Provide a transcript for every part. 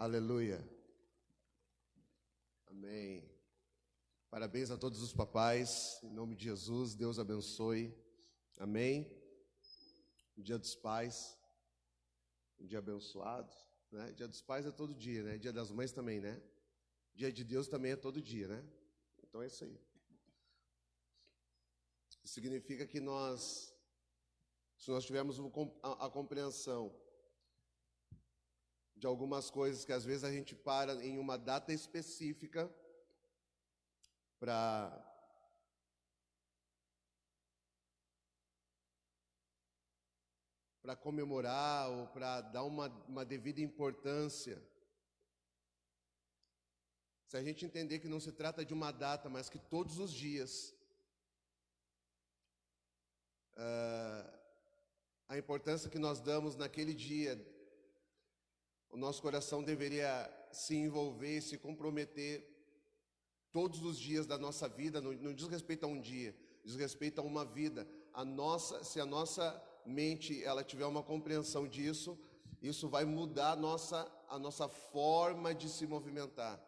Aleluia. Amém. Parabéns a todos os papais, em nome de Jesus, Deus abençoe. Amém. Dia dos Pais, um dia abençoado, né? Dia dos Pais é todo dia, né? Dia das Mães também, né? Dia de Deus também é todo dia, né? Então é isso aí. Isso significa que se nós tivermos a compreensão de algumas coisas que às vezes a gente para em uma data específica para comemorar ou para dar uma devida importância. Se a gente entender que não se trata de uma data, mas que todos os dias a importância que nós damos naquele dia, o nosso coração deveria se envolver, se comprometer todos os dias da nossa vida. Não diz respeito a um dia, diz respeito a uma vida. Se a nossa mente ela tiver uma compreensão disso, isso vai mudar a nossa forma de se movimentar.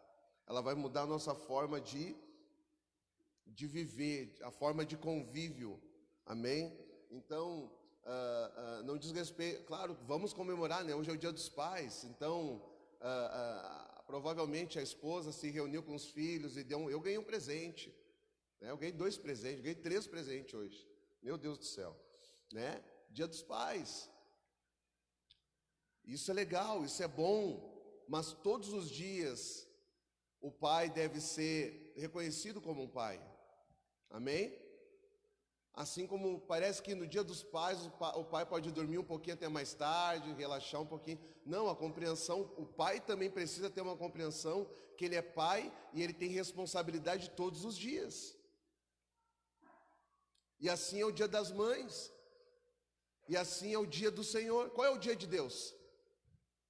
Ela vai mudar a nossa forma de viver, a forma de convívio. Amém? Então, não diz respeito, claro, vamos comemorar, né? Hoje é o Dia dos Pais, então provavelmente a esposa se reuniu com os filhos e eu ganhei um presente, né? Eu ganhei 2 presentes, ganhei 3 presentes hoje, meu Deus do céu, né? Dia dos Pais, isso é legal, isso é bom, mas todos os dias o pai deve ser reconhecido como um pai, amém? Assim como parece que no Dia dos Pais o pai pode dormir um pouquinho até mais tarde, relaxar um pouquinho. Não, a compreensão, o pai também precisa ter uma compreensão que ele é pai e ele tem responsabilidade todos os dias. E assim é o Dia das Mães. E assim é o Dia do Senhor. Qual é o dia de Deus?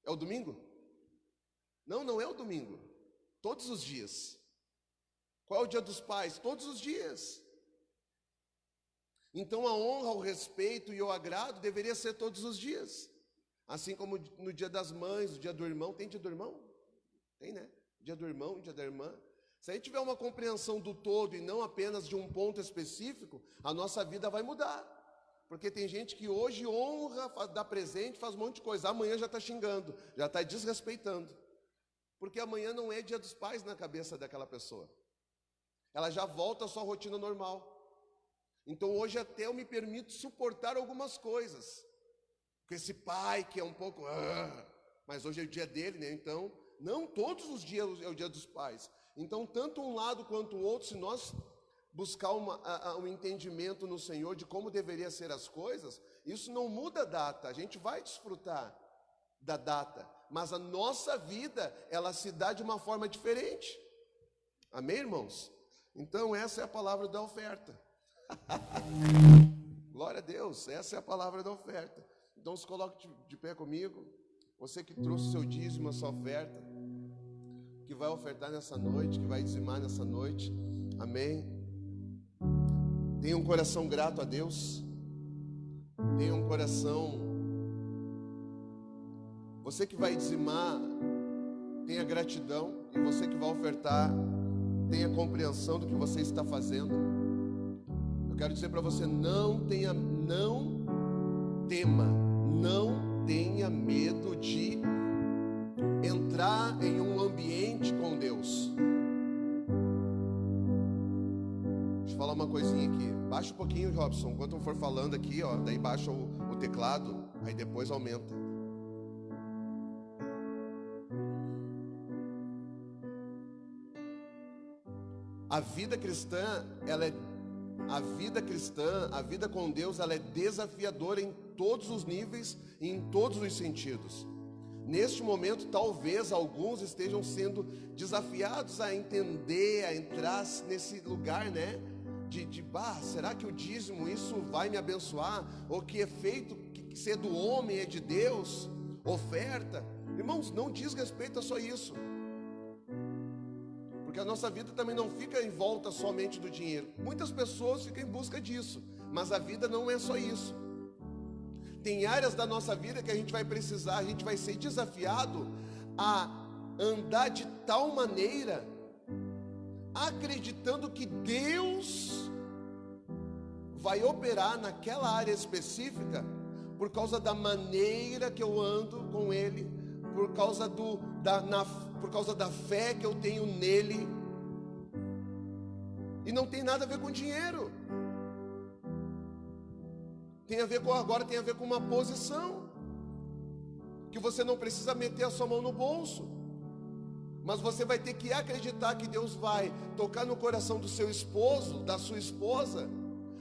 É o domingo? Não é o domingo. Todos os dias. Qual é o Dia dos Pais? Todos os dias. Então a honra, o respeito e o agrado deveria ser todos os dias. Assim como no Dia das Mães, o Dia do Irmão. Tem Dia do Irmão? Tem, né? Dia do Irmão, Dia da Irmã. Se a gente tiver uma compreensão do todo e não apenas de um ponto específico, a nossa vida vai mudar. Porque tem gente que hoje honra, dá presente, faz um monte de coisa. Amanhã já está xingando, já está desrespeitando. Porque amanhã não é Dia dos Pais na cabeça daquela pessoa. Ela já volta à sua rotina normal. Então hoje até eu me permito suportar algumas coisas. Com esse pai que é um pouco... mas hoje é o dia dele, né? Então, não todos os dias é o Dia dos Pais. Então, tanto um lado quanto o outro, se nós buscar um entendimento no Senhor de como deveria ser as coisas, isso não muda a data. A gente vai desfrutar da data. Mas a nossa vida, ela se dá de uma forma diferente. Amém, irmãos? Então, essa é a palavra da oferta. Glória a Deus, essa é a palavra da oferta. Então se coloque de pé comigo. Você que trouxe o seu dízimo, a sua oferta, que vai ofertar nessa noite, que vai dizimar nessa noite. Amém. Tenha um coração grato a Deus. Tenha um coração. Você que vai dizimar, tenha gratidão. E você que vai ofertar, tenha compreensão do que você está fazendo. Eu quero dizer para você, não tenha medo de entrar em um ambiente com Deus. Deixa eu falar uma coisinha aqui. Baixa um pouquinho, Robson, enquanto eu for falando aqui, ó, daí baixa o teclado, aí depois aumenta. A vida cristã, a vida com Deus, ela é desafiadora em todos os níveis e em todos os sentidos. Neste momento, talvez alguns estejam sendo desafiados a entender, a entrar nesse lugar, né? Será que o dízimo, isso vai me abençoar? Ou que é feito, que ser do homem é de Deus? Oferta? Irmãos, não diz respeito a só isso. Porque a nossa vida também não fica em volta somente do dinheiro. Muitas pessoas ficam em busca disso, mas a vida não é só isso. Tem áreas da nossa vida que a gente vai precisar, a gente vai ser desafiado a andar de tal maneira, acreditando que Deus vai operar naquela área específica, por causa da maneira que eu ando com Ele, por causa da fé que eu tenho nele. E não tem nada a ver com dinheiro. Tem a ver com uma posição. Que você não precisa meter a sua mão no bolso. Mas você vai ter que acreditar que Deus vai tocar no coração do seu esposo, da sua esposa.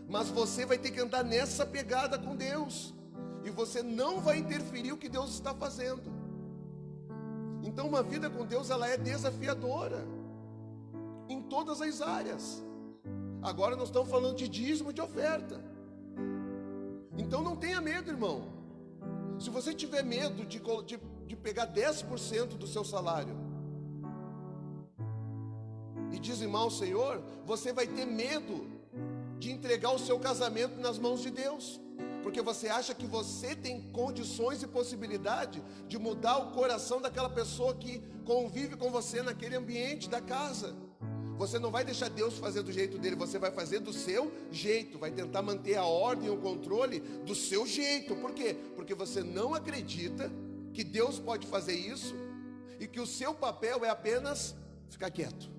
Mas você vai ter que andar nessa pegada com Deus. E você não vai interferir o que Deus está fazendo. Então uma vida com Deus, ela é desafiadora. Em todas as áreas. Agora nós estamos falando de dízimo e de oferta. Então não tenha medo, irmão. Se você tiver medo de pegar 10% do seu salário e dizimar ao Senhor, você vai ter medo de entregar o seu casamento nas mãos de Deus. Porque você acha que você tem condições e possibilidade de mudar o coração daquela pessoa que convive com você naquele ambiente da casa. Você não vai deixar Deus fazer do jeito dele, você vai fazer do seu jeito, vai tentar manter a ordem e o controle do seu jeito. Por quê? Porque você não acredita que Deus pode fazer isso e que o seu papel é apenas ficar quieto.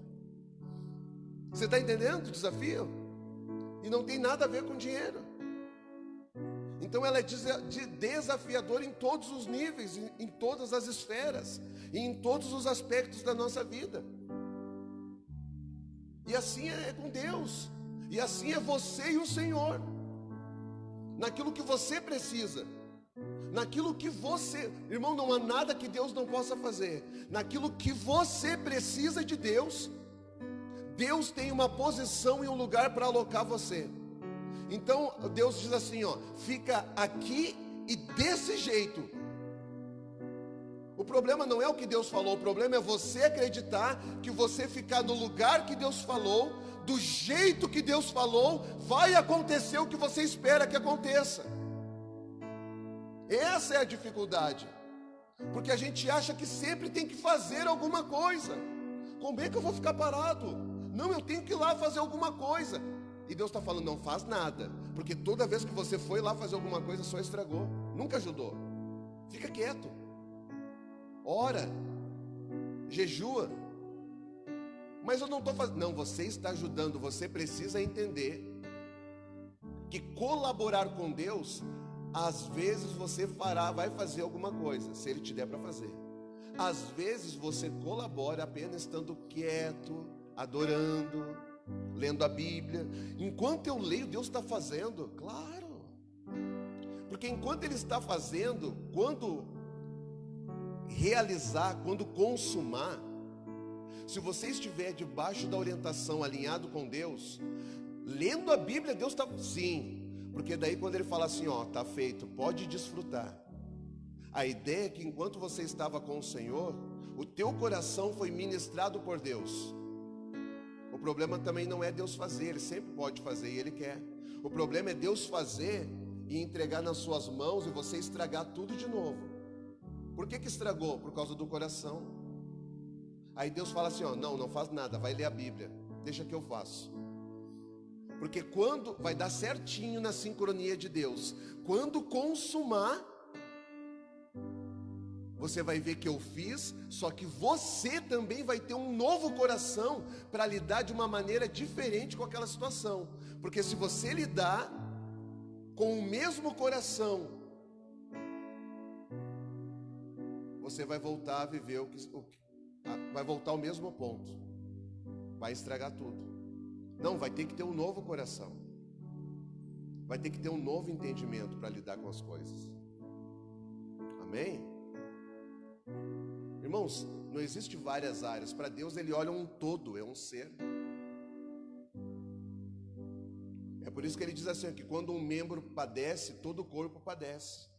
Você está entendendo o desafio? E não tem nada a ver com dinheiro. Então ela é desafiadora em todos os níveis, em todas as esferas, e em todos os aspectos da nossa vida. E assim é com Deus, e assim é você e o Senhor, naquilo que você precisa, naquilo que você, irmão, não há nada que Deus não possa fazer, naquilo que você precisa de Deus, Deus tem uma posição e um lugar para alocar você. Então Deus diz assim, ó, fica aqui e desse jeito. O problema não é o que Deus falou, o problema é você acreditar que você ficar no lugar que Deus falou, do jeito que Deus falou, vai acontecer o que você espera que aconteça. Essa é a dificuldade, porque a gente acha que sempre tem que fazer alguma coisa. Como é que eu vou ficar parado? Não, eu tenho que ir lá fazer alguma coisa. E Deus está falando, não faz nada, porque toda vez que você foi lá fazer alguma coisa, só estragou, nunca ajudou. Fica quieto. Ora, jejua. Mas eu não estou fazendo. Não, você está ajudando. Você precisa entender que colaborar com Deus, às vezes você vai fazer alguma coisa, se Ele te der para fazer. Às vezes você colabora apenas estando quieto, adorando, lendo a Bíblia. Enquanto eu leio, Deus está fazendo. Claro. Porque enquanto Ele está fazendo, quando realizar, quando consumar, se você estiver debaixo da orientação, alinhado com Deus, lendo a Bíblia, Deus está, sim, porque daí quando Ele fala assim, ó, está feito, pode desfrutar. A ideia é que enquanto você estava com o Senhor, o teu coração foi ministrado por Deus. O problema também não é Deus fazer, Ele sempre pode fazer e Ele quer. O problema é Deus fazer e entregar nas suas mãos e você estragar tudo de novo. Por que estragou? Por causa do coração. Aí Deus fala assim, ó, não faz nada, vai ler a Bíblia, deixa que eu faço. Porque quando vai dar certinho na sincronia de Deus, quando consumar, você vai ver que eu fiz, só que você também vai ter um novo coração para lidar de uma maneira diferente com aquela situação. Porque se você lidar com o mesmo coração, você vai voltar a viver vai voltar ao mesmo ponto, vai estragar tudo. Não, vai ter que ter um novo coração, vai ter que ter um novo entendimento para lidar com as coisas. Amém? Irmãos, não existe várias áreas. Para Deus Ele olha um todo, é um ser. É por isso que Ele diz assim, que quando um membro padece, todo o corpo padece.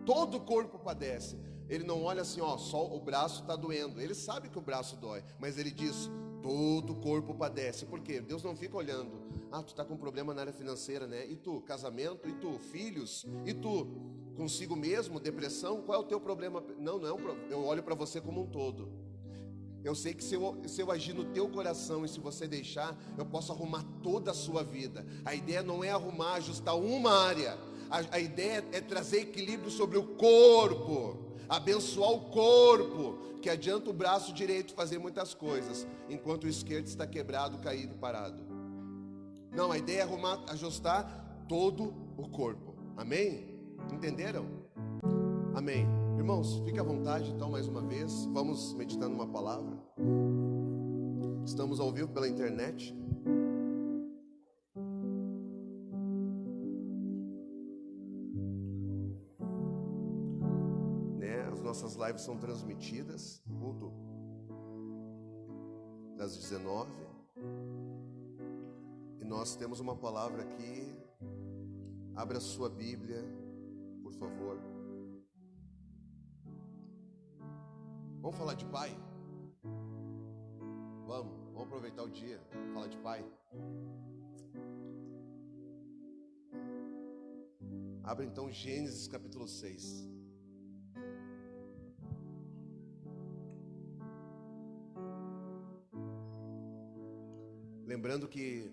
Todo o corpo padece. Ele não olha assim, ó, só o braço está doendo. Ele sabe que o braço dói, mas Ele diz, todo o corpo padece. Por quê? Deus não fica olhando, tu está com problema na área financeira, né? E tu, casamento? E tu, filhos? E tu, consigo mesmo, depressão? Qual é o teu problema? Não é um problema. Eu olho para você como um todo. Eu sei que se eu agir no teu coração e se você deixar, eu posso arrumar toda a sua vida. A ideia não é arrumar, ajustar uma área. A ideia é trazer equilíbrio sobre o corpo, abençoar o corpo, que adianta o braço direito fazer muitas coisas, enquanto o esquerdo está quebrado, caído e parado. Não, a ideia é arrumar, ajustar todo o corpo. Amém? Entenderam? Amém. Irmãos, fique à vontade então mais uma vez. Vamos meditar numa palavra. Estamos ao vivo pela internet. As nossas lives são transmitidas. Culto das 19. E nós temos uma palavra aqui. Abra a sua Bíblia, por favor. Vamos falar de pai? Vamos aproveitar o dia, falar de pai. Abra então Gênesis capítulo 6. Lembrando que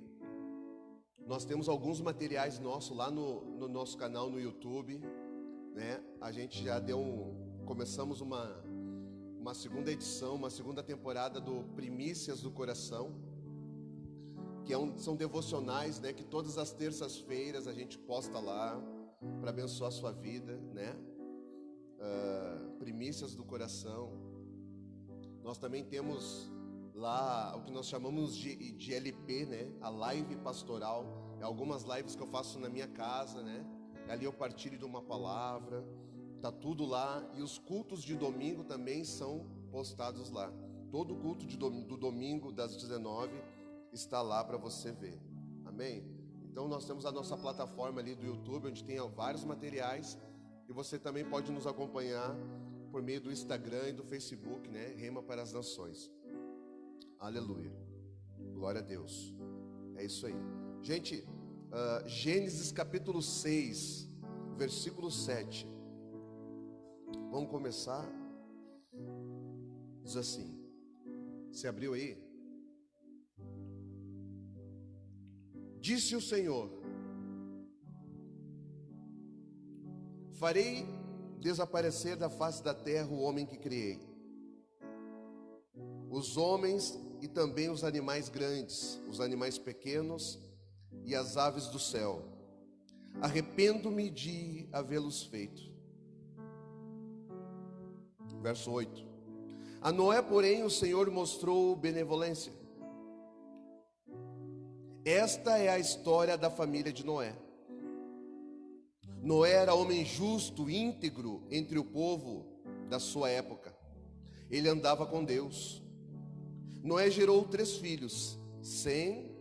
nós temos alguns materiais nossos lá no nosso canal no YouTube, né? A gente já começamos uma segunda edição, uma segunda temporada do Primícias do Coração, que são devocionais, né? Que todas as terças-feiras a gente posta lá para abençoar a sua vida, né? Primícias do Coração. Nós também temos lá o que nós chamamos de LP, né? A live pastoral. É algumas lives que eu faço na minha casa, né? Ali eu partilho de uma palavra. Tá tudo lá. E os cultos de domingo também são postados lá. Todo culto do domingo das 19 está lá para você ver. Amém? Então nós temos a nossa plataforma ali do YouTube, onde tem vários materiais. E você também pode nos acompanhar por meio do Instagram e do Facebook, né? Rema para as Nações. Aleluia. Glória a Deus. É isso aí. Gente, Gênesis capítulo 6, versículo 7. Vamos começar. Diz assim. Você abriu aí? Disse o Senhor: farei desaparecer da face da terra o homem que criei, os homens e também os animais grandes, os animais pequenos e as aves do céu. Arrependo-me de havê-los feito. Verso 8. A Noé, porém, o Senhor mostrou benevolência. Esta é a história da família de Noé. Noé era homem justo, íntegro entre o povo da sua época. Ele andava com Deus. Noé gerou 3 filhos, Sem,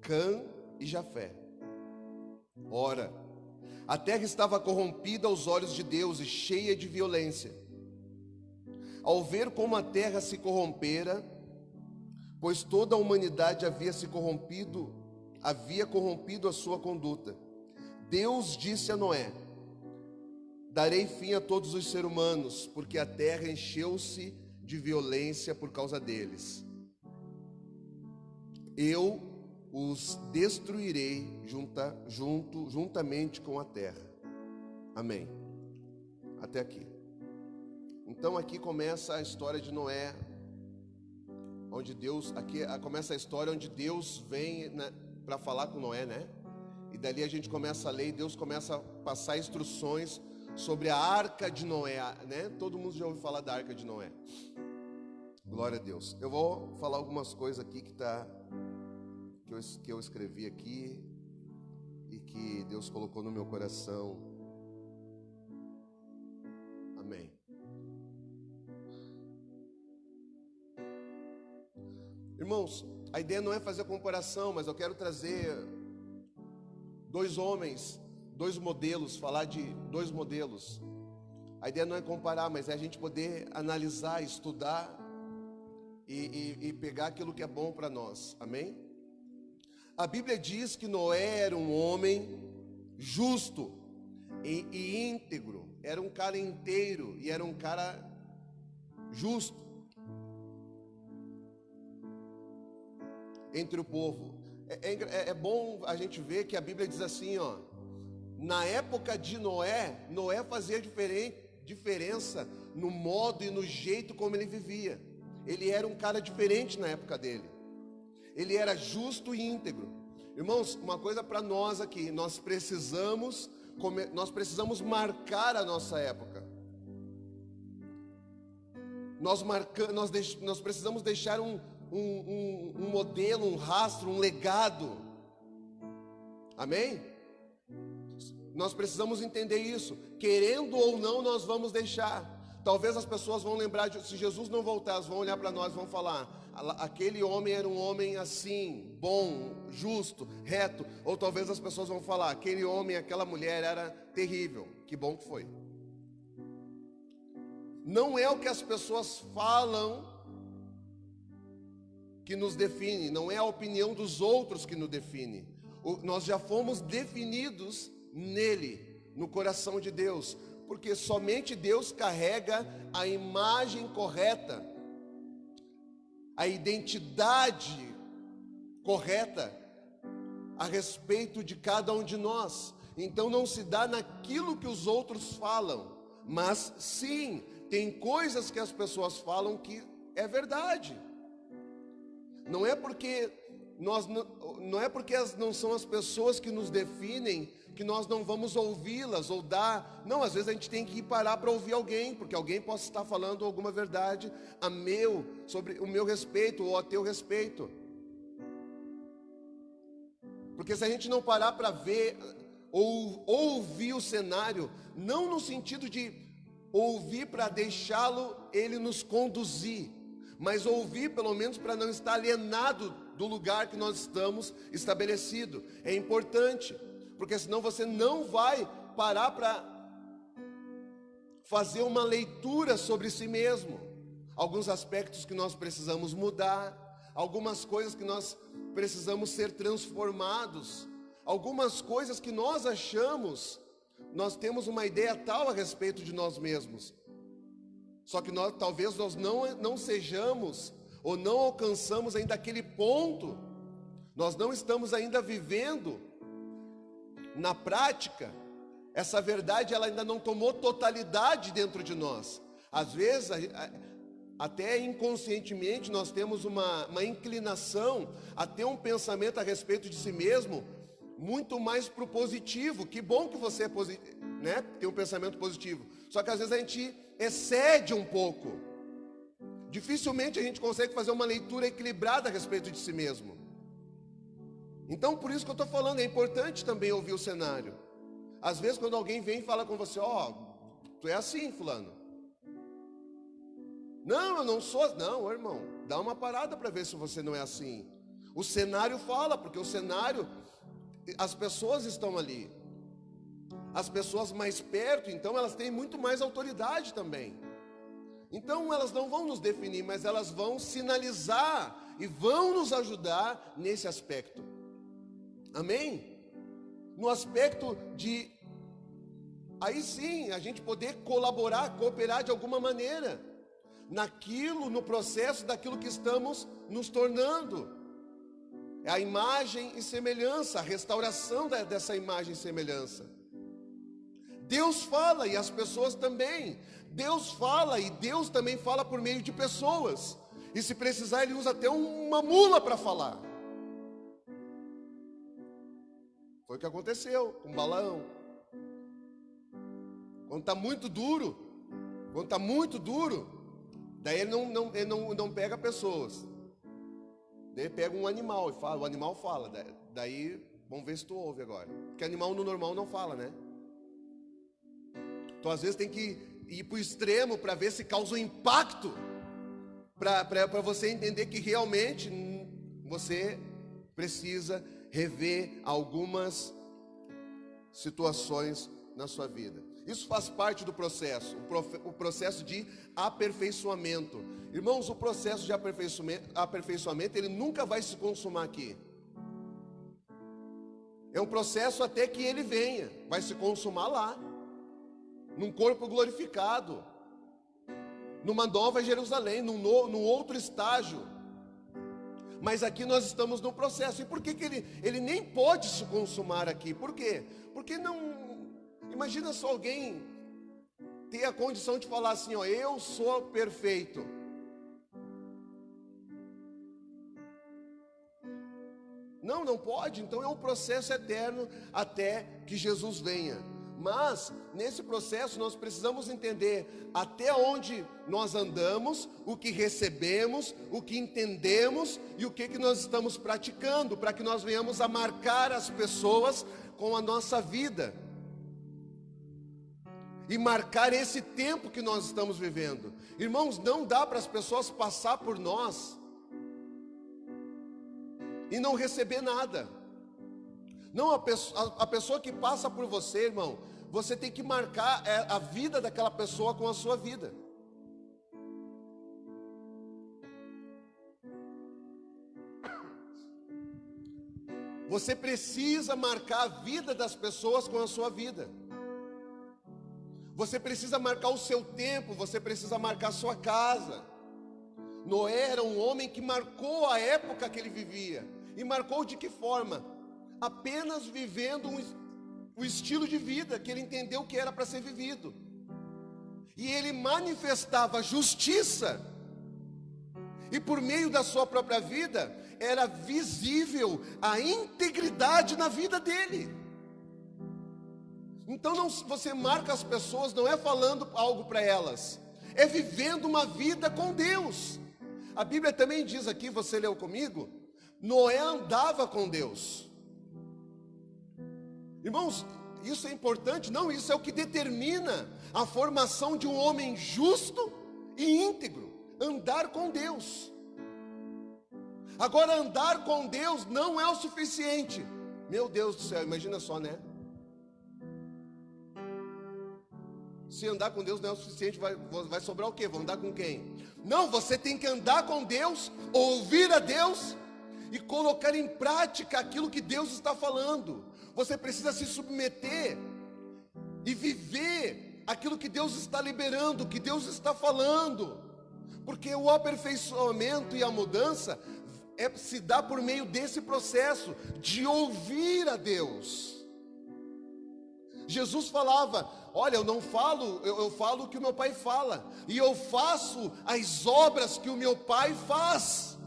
Cã e Jafé. Ora, a terra estava corrompida aos olhos de Deus e cheia de violência. Ao ver como a terra se corrompera, pois toda a humanidade havia corrompido a sua conduta, Deus disse a Noé: darei fim a todos os seres humanos, porque a terra encheu-se de violência por causa deles. Eu os destruirei juntamente com a terra. Amém. Até aqui. Então aqui começa a história de Noé, onde Deus, aqui começa a história onde Deus vem para falar com Noé, né? E dali a gente começa a ler e Deus começa a passar instruções sobre a arca de Noé, né? Todo mundo já ouviu falar da arca de Noé. Glória a Deus. Eu vou falar algumas coisas aqui que eu escrevi aqui e que Deus colocou no meu coração. Amém. Irmãos, a ideia não é fazer comparação, mas eu quero trazer 2 homens, 2 modelos, falar de 2 modelos. A ideia não é comparar, mas é a gente poder analisar, estudar e pegar aquilo que é bom para nós. Amém? A Bíblia diz que Noé era um homem justo e íntegro. Era um cara inteiro e era um cara justo. entre o povo. É bom a gente ver que a Bíblia diz assim, ó, na época de Noé, Noé fazia diferença no modo e no jeito como ele vivia. Ele era um cara diferente na época dele. Ele era justo e íntegro. Irmãos, uma coisa para nós aqui, nós precisamos marcar a nossa época. Nós precisamos deixar um modelo, um rastro, um legado. Amém? Nós precisamos entender isso. Querendo ou não, nós vamos deixar. Talvez as pessoas vão lembrar, se Jesus não voltar, elas vão olhar para nós e vão falar: aquele homem era um homem assim, bom, justo, reto. Ou talvez as pessoas vão falar: aquele homem, aquela mulher era terrível. Que bom que foi. Não é o que as pessoas falam que nos define, não é a opinião dos outros que nos define. Nós já fomos definidos nele, no coração de Deus, porque somente Deus carrega a imagem correta, a identidade correta a respeito de cada um de nós. Então não se dá naquilo que os outros falam, mas sim, tem coisas que as pessoas falam que é verdade. Não é porque não são as pessoas que nos definem que nós não vamos ouvi-las ou dar. Não, às vezes a gente tem que parar para ouvir alguém, porque alguém possa estar falando alguma verdade sobre o meu respeito ou a teu respeito. Porque se a gente não parar para ver ou ouvir o cenário, não no sentido de ouvir para deixá-lo ele nos conduzir, mas ouvir pelo menos para não estar alienado do lugar que nós estamos estabelecido. É importante, porque senão você não vai parar para fazer uma leitura sobre si mesmo. Alguns aspectos que nós precisamos mudar, algumas coisas que nós precisamos ser transformados, algumas coisas que nós achamos, nós temos uma ideia tal a respeito de nós mesmos, só que talvez nós não sejamos ou não alcançamos ainda aquele ponto, nós não estamos ainda vivendo na prática, essa verdade ela ainda não tomou totalidade dentro de nós. Às vezes, até inconscientemente, nós temos uma inclinação a ter um pensamento a respeito de si mesmo muito mais para o positivo. Que bom que você tem um pensamento positivo, só que às vezes a gente excede um pouco. Dificilmente a gente consegue fazer uma leitura equilibrada a respeito de si mesmo. Então, por isso que eu estou falando, é importante também ouvir o cenário. Às vezes, quando alguém vem e fala com você: tu é assim, fulano. Não, eu não sou. Não, irmão, dá uma parada para ver se você não é assim. O cenário fala, porque o cenário, as pessoas estão ali. As pessoas mais perto, então elas têm muito mais autoridade também. Então elas não vão nos definir, mas elas vão sinalizar e vão nos ajudar nesse aspecto. Amém? No aspecto de, aí sim, a gente poder colaborar, cooperar de alguma maneira, no processo daquilo que estamos nos tornando. É a imagem e semelhança, a restauração dessa imagem e semelhança. Deus fala e as pessoas também. Deus fala e Deus também fala por meio de pessoas. E se precisar, Ele usa até uma mula para falar. Foi o que aconteceu com Balaão. Quando está muito duro, daí ele não pega pessoas. Daí ele pega um animal e fala, o animal fala. Daí, vamos ver se tu ouve agora. Porque animal no normal não fala, né? Então às vezes tem que ir para o extremo para ver se causa um impacto, para você entender que realmente você precisa rever algumas situações na sua vida. Isso faz parte do processo, o processo de aperfeiçoamento. Irmãos, o processo de aperfeiçoamento, ele nunca vai se consumar aqui. É um processo até que ele venha, vai se consumar lá, num corpo glorificado, numa nova Jerusalém, num outro estágio. Mas aqui nós estamos no processo. E por que ele nem pode se consumar aqui? Por quê? Porque não... Imagina só alguém ter a condição de falar assim, ó, eu sou perfeito. Não pode. Então é um processo eterno até que Jesus venha. Mas, nesse processo, nós precisamos entender até onde nós andamos, o que recebemos, o que entendemos e o que nós estamos praticando, para que nós venhamos a marcar as pessoas com a nossa vida. E marcar esse tempo que nós estamos vivendo. Irmãos, não dá para as pessoas passar por nós e não receber nada. Não, a pessoa que passa por você, irmão, você tem que marcar a vida daquela pessoa com a sua vida. Você precisa marcar a vida das pessoas com a sua vida. Você precisa marcar o seu tempo, você precisa marcar a sua casa. Noé era um homem que marcou a época que ele vivia. E marcou de que forma? Apenas vivendo o estilo de vida que ele entendeu que era para ser vivido. E ele manifestava justiça. E por meio da sua própria vida, era visível a integridade na vida dele. Então você marca as pessoas, não é falando algo para elas, é vivendo uma vida com Deus. A Bíblia também diz aqui, você leu comigo, Noé andava com Deus. Irmãos, isso é importante? Não, isso é o que determina a formação de um homem justo e íntegro. Andar com Deus. Agora, andar com Deus não é o suficiente. Meu Deus do céu, imagina só, né? Se andar com Deus não é o suficiente, vai sobrar o quê? Vou andar com quem? Não, você tem que andar com Deus, ouvir a Deus e colocar em prática aquilo que Deus está falando. Você precisa se submeter e viver aquilo que Deus está liberando, que Deus está falando. Porque o aperfeiçoamento e a mudança se dá por meio desse processo de ouvir a Deus. Jesus falava, olha, eu não falo, eu falo o que o meu Pai fala, e eu faço as obras que o meu Pai faz.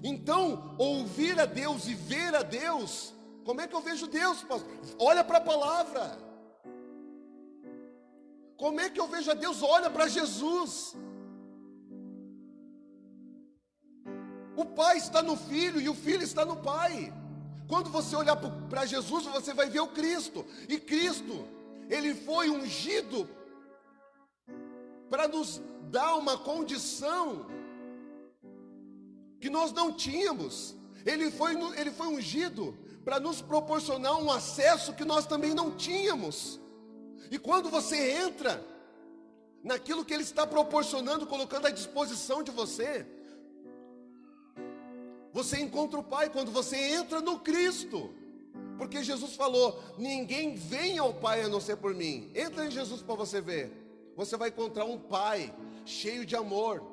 Então, ouvir a Deus e ver a Deus, como é que eu vejo Deus, pastor? Olha para a palavra. Como é que eu vejo a Deus? Olha para Jesus. O Pai está no Filho e o Filho está no Pai. Quando você olhar para Jesus, você vai ver o Cristo. E Cristo, Ele foi ungido para nos dar uma condição que nós não tínhamos. Ele foi ungido para nos proporcionar um acesso que nós também não tínhamos. E quando você entra naquilo que Ele está proporcionando, colocando à disposição de você, você encontra o Pai quando você entra no Cristo. Porque Jesus falou, ninguém vem ao Pai a não ser por mim. Entra em Jesus para você ver. Você vai encontrar um Pai cheio de amor.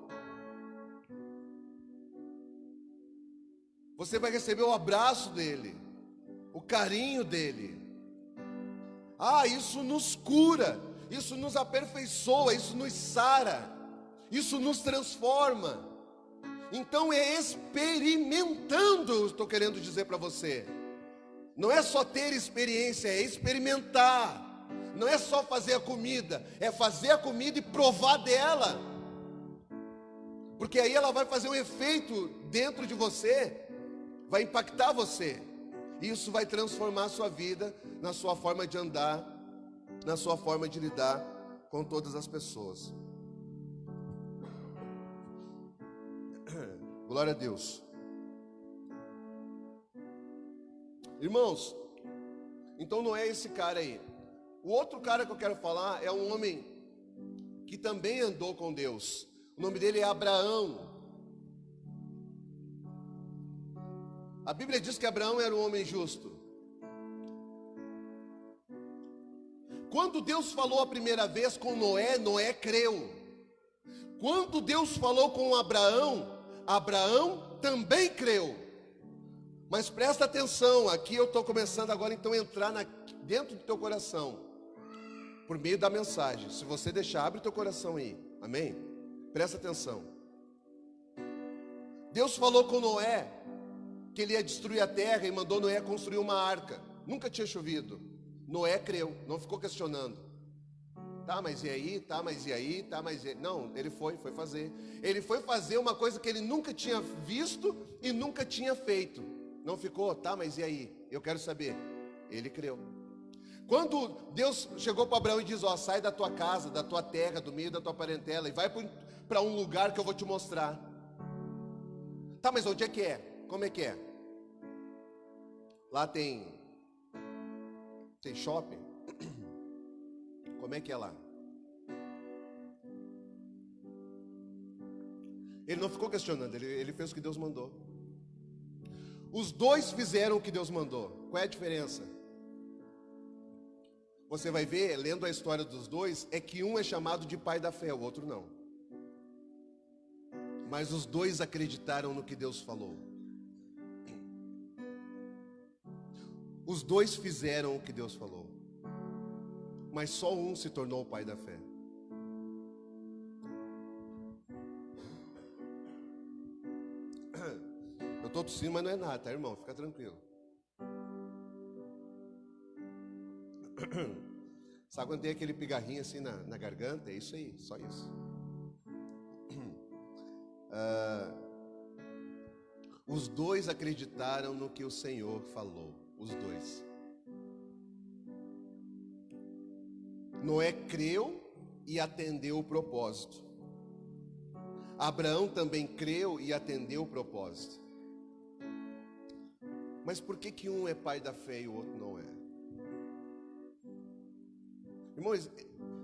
Você vai receber o abraço dele, o carinho dele. Isso nos cura, isso nos aperfeiçoa, isso nos sara, isso nos transforma. Então é experimentando, eu estou querendo dizer para você. Não é só ter experiência, é experimentar. Não é só fazer a comida, é fazer a comida e provar dela. Porque aí ela vai fazer um efeito dentro de você, vai impactar você. E isso vai transformar a sua vida, na sua forma de andar, na sua forma de lidar com todas as pessoas. Glória a Deus. Irmãos, então não é esse cara aí. O outro cara que eu quero falar é um homem que também andou com Deus. O nome dele é Abraão. A Bíblia diz que Abraão era um homem justo. Quando Deus falou a primeira vez com Noé, Noé creu. Quando Deus falou com Abraão, Abraão também creu. Mas presta atenção, aqui eu estou começando agora então a entrar dentro do teu coração, por meio da mensagem. Se você deixar, abre o teu coração aí, amém? Presta atenção. Deus falou com Noé que ele ia destruir a terra e mandou Noé construir uma arca. Nunca tinha chovido. Noé creu, não ficou questionando. Tá, mas e aí? Tá, mas e aí? Tá, mas e aí? Não, ele foi fazer. Ele foi fazer uma coisa que ele nunca tinha visto e nunca tinha feito. Não ficou, tá, mas e aí? Eu quero saber. Ele creu. Quando Deus chegou para Abraão e diz, ó, sai da tua casa, da tua terra, do meio da tua parentela e vai para um lugar que eu vou te mostrar. Tá, mas onde é que é? Como é que é? Lá tem shopping? Como é que é lá? Ele não ficou questionando, ele fez o que Deus mandou. Os dois fizeram o que Deus mandou. Qual é a diferença? Você vai ver, lendo a história dos dois, é que um é chamado de pai da fé, o outro não. Mas os dois acreditaram no que Deus falou. Os dois fizeram o que Deus falou. Mas só um se tornou o pai da fé. Eu estou tossindo, mas não é nada, tá, irmão? Fica tranquilo. Sabe quando tem aquele pigarrinho assim na garganta? É isso aí, só isso. Os dois acreditaram no que o Senhor falou. Os dois. Noé creu e atendeu o propósito. Abraão também creu e atendeu o propósito. Mas por que um é pai da fé e o outro não é? Irmãos,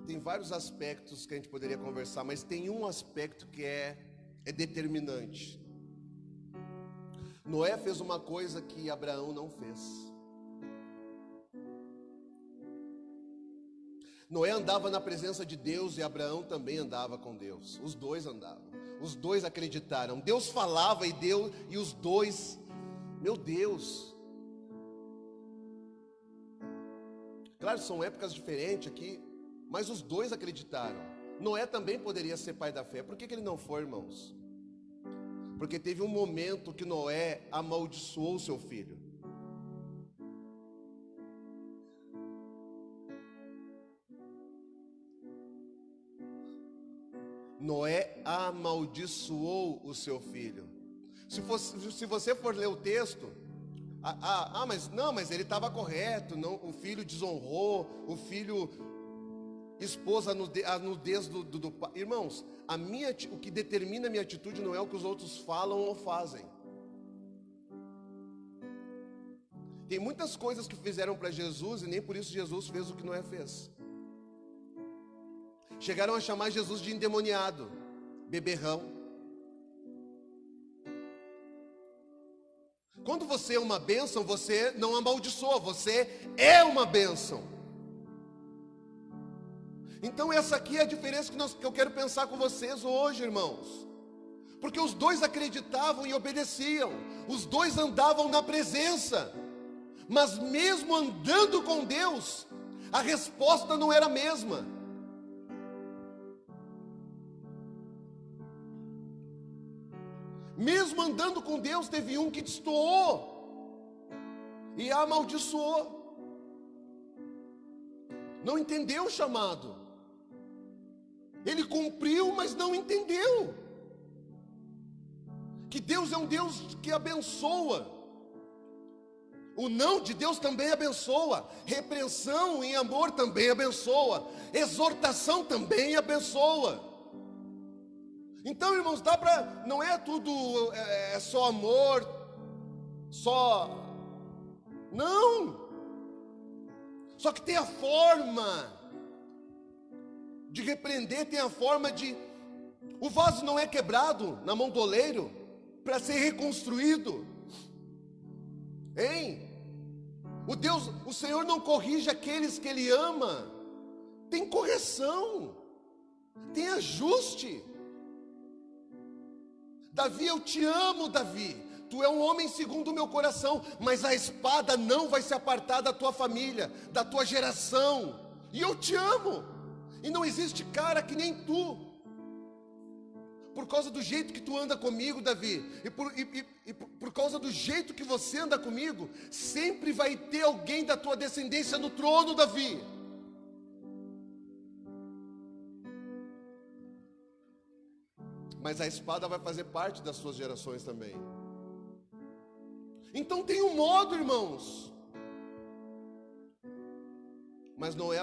tem vários aspectos que a gente poderia conversar, mas tem um aspecto que é determinante. Noé fez uma coisa que Abraão não fez. Noé andava na presença de Deus e Abraão também andava com Deus. Os dois andavam. Os dois acreditaram. Deus falava e os dois, meu Deus. Claro, são épocas diferentes aqui, mas os dois acreditaram. Noé também poderia ser pai da fé. Por que ele não foi, irmãos? Porque teve um momento que Noé amaldiçoou seu filho. Noé amaldiçoou o seu filho. Se você for ler o texto, mas ele estava correto, não, o filho desonrou, o filho expôs a nudez do pai. Irmãos, o que determina a minha atitude não é o que os outros falam ou fazem. Tem muitas coisas que fizeram para Jesus e nem por isso Jesus fez o que Noé fez. Chegaram a chamar Jesus de endemoniado, beberrão. Quando você é uma bênção, você não amaldiçoa, você é uma bênção. Então essa aqui é a diferença que eu quero pensar com vocês hoje, irmãos. Porque os dois acreditavam e obedeciam, os dois andavam na presença. Mas mesmo andando com Deus, a resposta não era a mesma. Mesmo andando com Deus, teve um que destoou e amaldiçoou. Não entendeu o chamado. Ele cumpriu, mas não entendeu que Deus é um Deus que abençoa. O não de Deus também abençoa. Repreensão em amor também abençoa. Exortação também abençoa. Então, irmãos, não é tudo só amor, não. Só que tem a forma de repreender, tem a forma de... O vaso não é quebrado na mão do oleiro para ser reconstruído. Hein? O Senhor não corrige aqueles que Ele ama. Tem correção, tem ajuste. Davi, eu te amo, Davi. Tu é um homem segundo o meu coração, mas a espada não vai se apartar da tua família, da tua geração. E eu te amo. E não existe cara que nem tu. Por causa do jeito que tu anda comigo, Davi, e por causa do jeito que você anda comigo, sempre vai ter alguém da tua descendência no trono, Davi. Mas a espada vai fazer parte das suas gerações também. Então tem um modo, irmãos. Mas Noé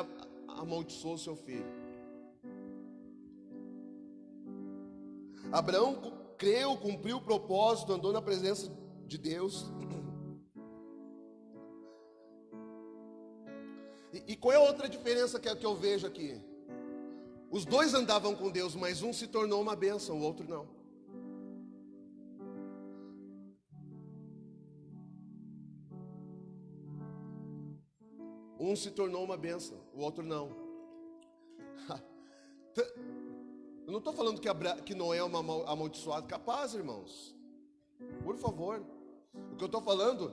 amaldiçoou seu filho. Abraão creu, cumpriu o propósito, andou na presença de Deus. E qual é a outra diferença que eu vejo aqui? Os dois andavam com Deus, mas um se tornou uma bênção, o outro não. Um se tornou uma bênção, o outro não. Eu não estou falando que Noé é uma amaldiçoado, capaz, irmãos. Por favor. O que eu estou falando é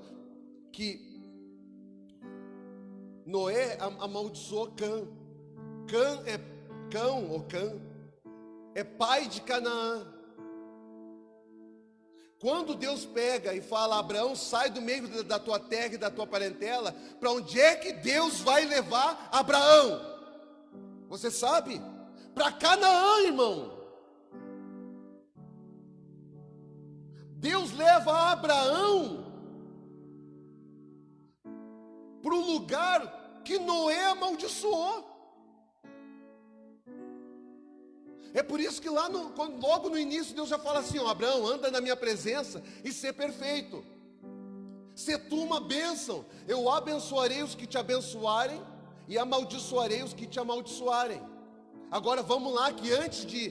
que Noé amaldiçoou Cã. Cã é pai de Canaã. Quando Deus pega e fala: Abraão, sai do meio da tua terra e da tua parentela, para onde é que Deus vai levar Abraão? Você sabe? Para Canaã, irmão. Deus leva Abraão para o lugar que Noé amaldiçoou. É por isso que logo no início Deus já fala assim: ó, Abraão, anda na minha presença e ser perfeito. Ser tu uma bênção. Eu abençoarei os que te abençoarem e amaldiçoarei os que te amaldiçoarem. Agora vamos lá, que antes de...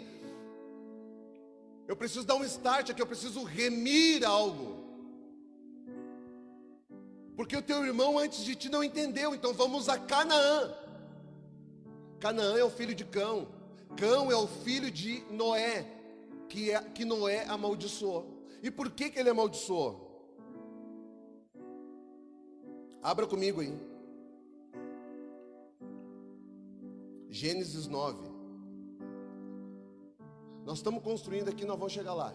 eu preciso dar um start aqui, eu preciso remir algo. Porque o teu irmão antes de ti não entendeu, então vamos a Canaã. Canaã é o filho de Cão. Cão é o filho de Noé, que Noé amaldiçoou. E por que ele amaldiçoou? Abra comigo aí. Gênesis 9. Nós estamos construindo aqui, nós vamos chegar lá.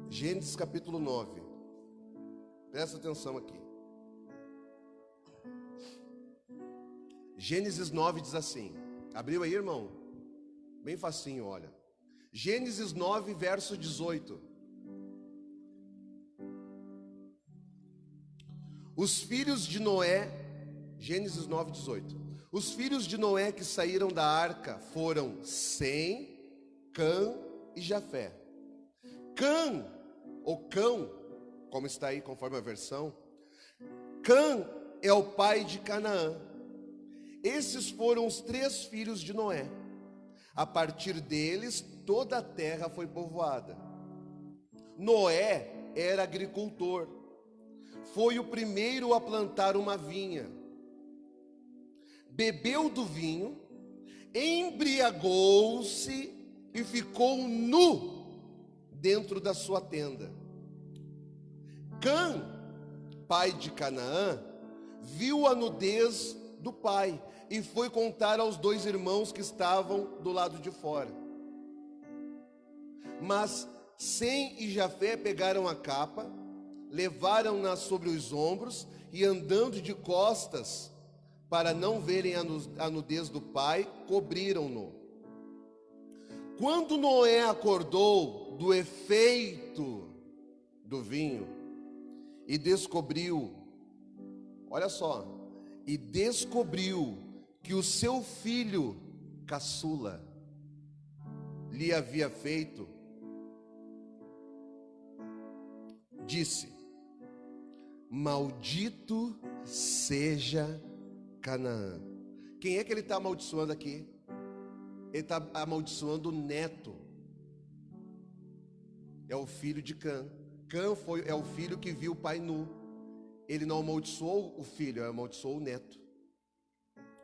Gênesis capítulo 9. Presta atenção aqui. Gênesis 9 diz assim. Abriu aí, irmão? Bem facinho, olha. Gênesis 9, verso 18. Os filhos de Noé, Gênesis 9, 18. Os filhos de Noé que saíram da arca foram Sem, Cã e Jafé. Cã, ou Cão, como está aí conforme a versão, Cã é o pai de Canaã. Esses foram os 3 filhos de Noé. A partir deles, toda a terra foi povoada. Noé era agricultor. Foi o primeiro a plantar uma vinha. Bebeu do vinho, embriagou-se e ficou nu dentro da sua tenda. Cã, pai de Canaã, viu a nudez do pai e foi contar aos 2 irmãos que estavam do lado de fora. Mas Sem e Jafé pegaram a capa, levaram-na sobre os ombros e, andando de costas para não verem a nudez do pai, cobriram-no. Quando Noé acordou do efeito do vinho e descobriu, olha só, e descobriu que o seu filho caçula lhe havia feito, disse: maldito seja Canaã. Quem é que ele está amaldiçoando aqui? Ele está amaldiçoando o neto. É o filho de Cã. Cã é o filho que viu o pai nu. Ele não amaldiçoou o filho, ele amaldiçoou o neto.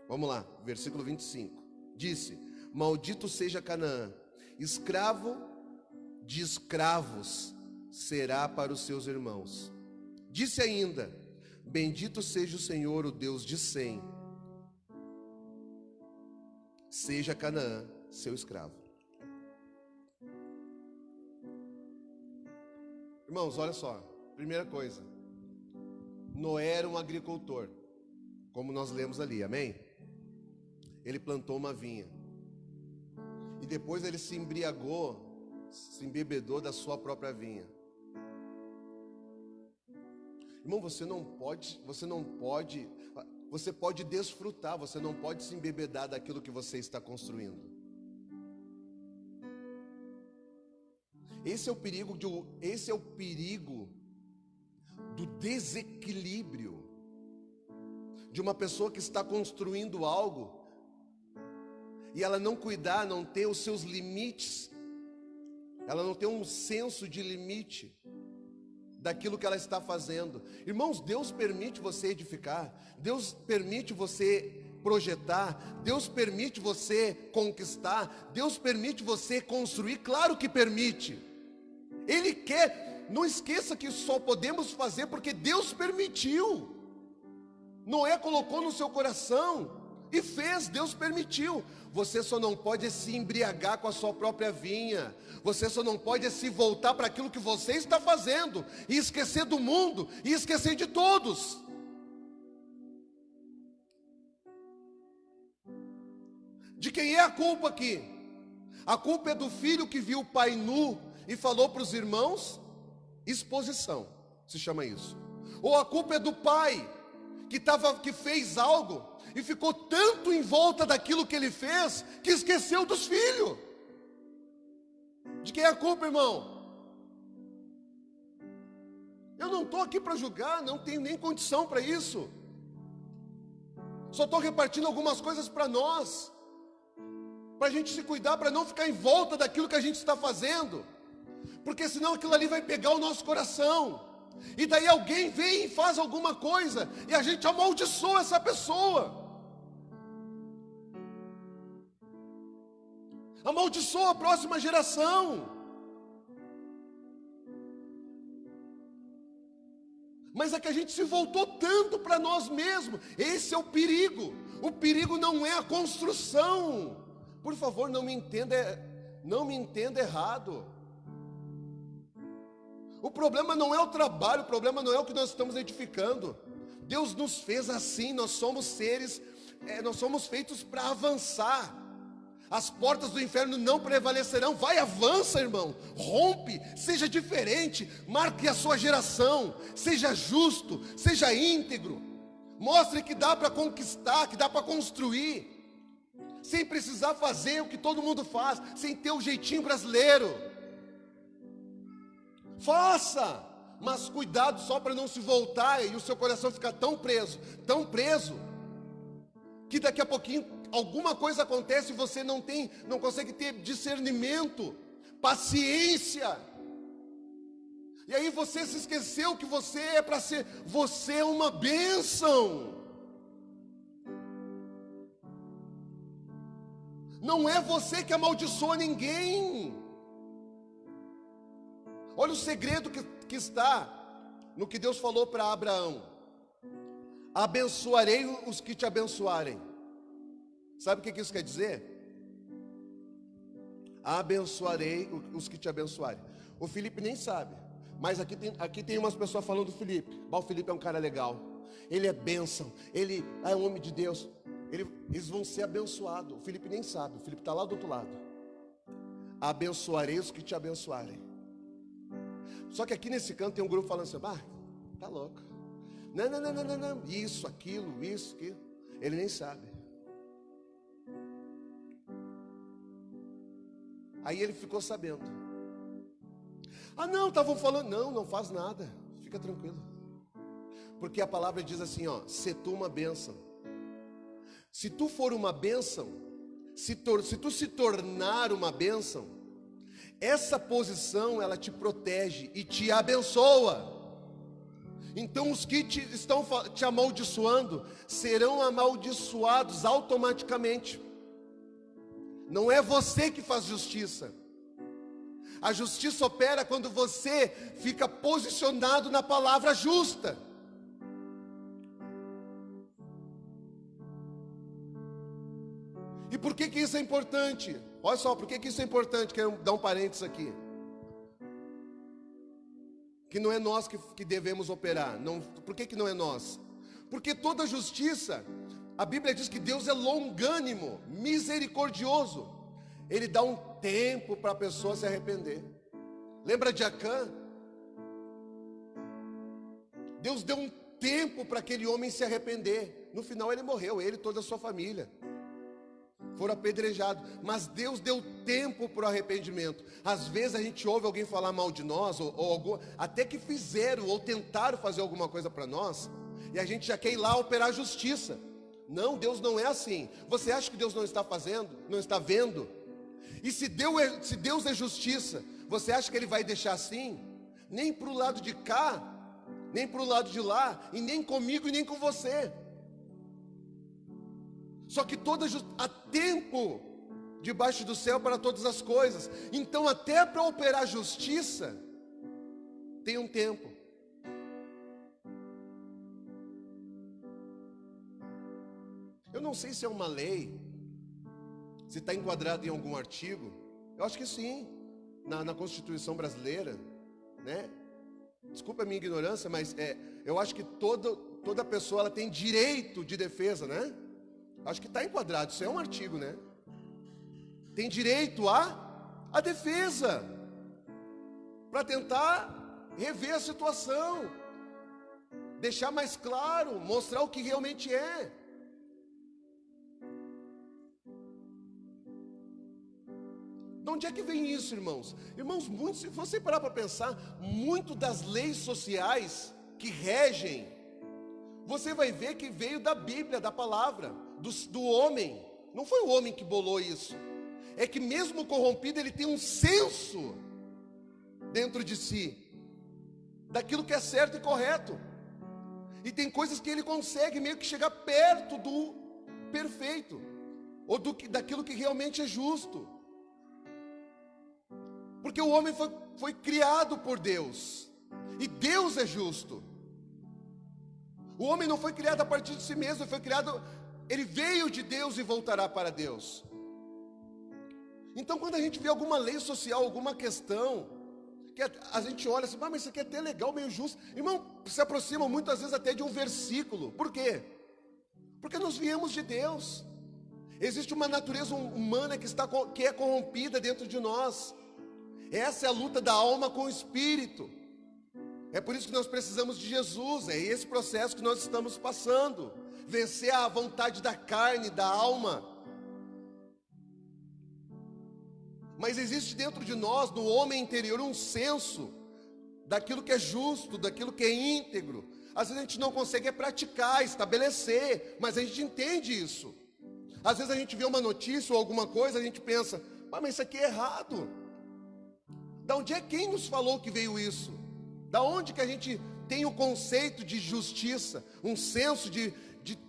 Vamos lá, versículo 25. Disse: maldito seja Canaã, escravo de escravos será para os seus irmãos. Disse ainda: bendito seja o Senhor, o Deus de Sem, seja Canaã seu escravo. Irmãos, olha só, primeira coisa, Noé era um agricultor, como nós lemos ali, amém? Ele plantou uma vinha, e depois ele se embriagou, se embebedou da sua própria vinha. Irmão, você pode desfrutar, você não pode se embebedar daquilo que você está construindo. Esse é o perigo do desequilíbrio de uma pessoa que está construindo algo e ela não cuidar, não ter os seus limites, ela não ter um senso de limite daquilo que ela está fazendo. Irmãos, Deus permite você edificar, Deus permite você projetar, Deus permite você conquistar, Deus permite você construir, claro que permite. Ele quer, não esqueça que só podemos fazer porque Deus permitiu. Noé colocou no seu coração e fez, Deus permitiu. Você só não pode se embriagar com a sua própria vinha. Você só não pode se voltar para aquilo que você está fazendo e esquecer do mundo e esquecer de todos. De quem é a culpa aqui? A culpa é do filho que viu o pai nu e falou para os irmãos? Exposição, se chama isso. Ou a culpa é do pai que fez algo e ficou tanto em volta daquilo que ele fez que esqueceu dos filhos? De quem é a culpa, irmão? Eu não estou aqui para julgar, não tenho nem condição para isso. Só estou repartindo algumas coisas para nós, para a gente se cuidar, para não ficar em volta daquilo que a gente está fazendo, porque senão aquilo ali vai pegar o nosso coração, e daí alguém vem e faz alguma coisa, e a gente amaldiçoa essa pessoa, amaldiçoa a próxima geração. Mas é que a gente se voltou tanto para nós mesmos. Esse é o perigo. O perigo não é a construção. Por favor, não me entenda errado. O problema não é o trabalho, o problema não é o que nós estamos edificando. Deus nos fez assim, nós somos seres, nós somos feitos para avançar. As portas do inferno não prevalecerão. Vai, avança, irmão, rompe, seja diferente, marque a sua geração, seja justo, seja íntegro, mostre que dá para conquistar, que dá para construir, sem precisar fazer o que todo mundo faz, sem ter o jeitinho brasileiro. Faça, mas cuidado só para não se voltar e o seu coração ficar tão preso, que daqui a pouquinho alguma coisa acontece e você não consegue ter discernimento, paciência. E aí você se esqueceu que você é para ser, você é uma bênção. Não é você que amaldiçoa ninguém. Olha o segredo que está no que Deus falou para Abraão: abençoarei os que te abençoarem. Sabe o que isso quer dizer? Abençoarei os que te abençoarem. O Felipe nem sabe, mas aqui tem umas pessoas falando do Felipe. O Felipe é um cara legal, ele é bênção, ele é um homem de Deus, eles vão ser abençoados. O Felipe nem sabe, o Felipe está lá do outro lado. Abençoarei os que te abençoarem. Só que aqui nesse canto tem um grupo falando assim: tá louco, não, isso, aquilo. Ele nem sabe. Aí ele ficou sabendo. Não, estavam falando. Não faz nada, fica tranquilo, porque a palavra diz assim, se tu uma bênção. Se tu for uma bênção, se tu se tornar uma bênção, essa posição ela te protege e te abençoa. Então os que estão te amaldiçoando serão amaldiçoados automaticamente. Não é você que faz justiça. A justiça opera quando você fica posicionado na palavra justa. E por que isso é importante? Olha só, por que isso é importante? Quero dar um parênteses aqui. Que não é nós que devemos operar. Não, por que não é nós? Porque toda justiça, a Bíblia diz que Deus é longânimo, misericordioso. Ele dá um tempo para a pessoa se arrepender. Lembra de Acã? Deus deu um tempo para aquele homem se arrepender. No final ele morreu, ele e toda a sua família foram apedrejados, mas Deus deu tempo para o arrependimento. Às vezes a gente ouve alguém falar mal de nós, até que fizeram ou tentaram fazer alguma coisa para nós, e a gente já quer ir lá operar justiça. Não, Deus não é assim. Você acha que Deus não está fazendo? Não está vendo? E se Deus é justiça, você acha que Ele vai deixar assim? Nem para o lado de cá, nem para o lado de lá, e nem comigo e nem com você. Só que há tempo debaixo do céu para todas as coisas. Então até para operar justiça, tem um tempo. Eu não sei se é uma lei, se está enquadrado em algum artigo. Eu acho que sim, na Constituição brasileira, né? Desculpa a minha ignorância, mas eu acho que toda pessoa ela tem direito de defesa, né? Acho que está enquadrado, isso é um artigo, né? Tem direito à defesa, para tentar rever a situação, deixar mais claro, mostrar o que realmente é. De onde é que vem isso, irmãos? Irmãos, se você parar para pensar, muito das leis sociais que regem, você vai ver que veio da Bíblia, da palavra, do homem. Não foi o homem que bolou isso. É que mesmo corrompido, ele tem um senso dentro de si, daquilo que é certo e correto. E tem coisas que ele consegue meio que chegar perto do perfeito, ou daquilo que realmente é justo. Porque o homem foi criado por Deus, e Deus é justo. O homem não foi criado a partir de si mesmo, ele veio de Deus e voltará para Deus. Então quando a gente vê alguma lei social, alguma questão, que a gente olha assim, mas isso aqui é até legal, meio justo. Irmão, se aproxima muitas vezes até de um versículo. Por quê? Porque nós viemos de Deus. Existe uma natureza humana que é corrompida dentro de nós. Essa é a luta da alma com o espírito. É por isso que nós precisamos de Jesus. É esse processo que nós estamos passando. Vencer a vontade da carne, da alma. Mas existe dentro de nós, no homem interior, um senso daquilo que é justo, daquilo que é íntegro. Às vezes a gente não consegue praticar, estabelecer, mas a gente entende isso. Às vezes a gente vê uma notícia ou alguma coisa, a gente pensa, mas isso aqui é errado. Da onde é quem nos falou que veio isso? Da onde que a gente tem o conceito de justiça, um senso de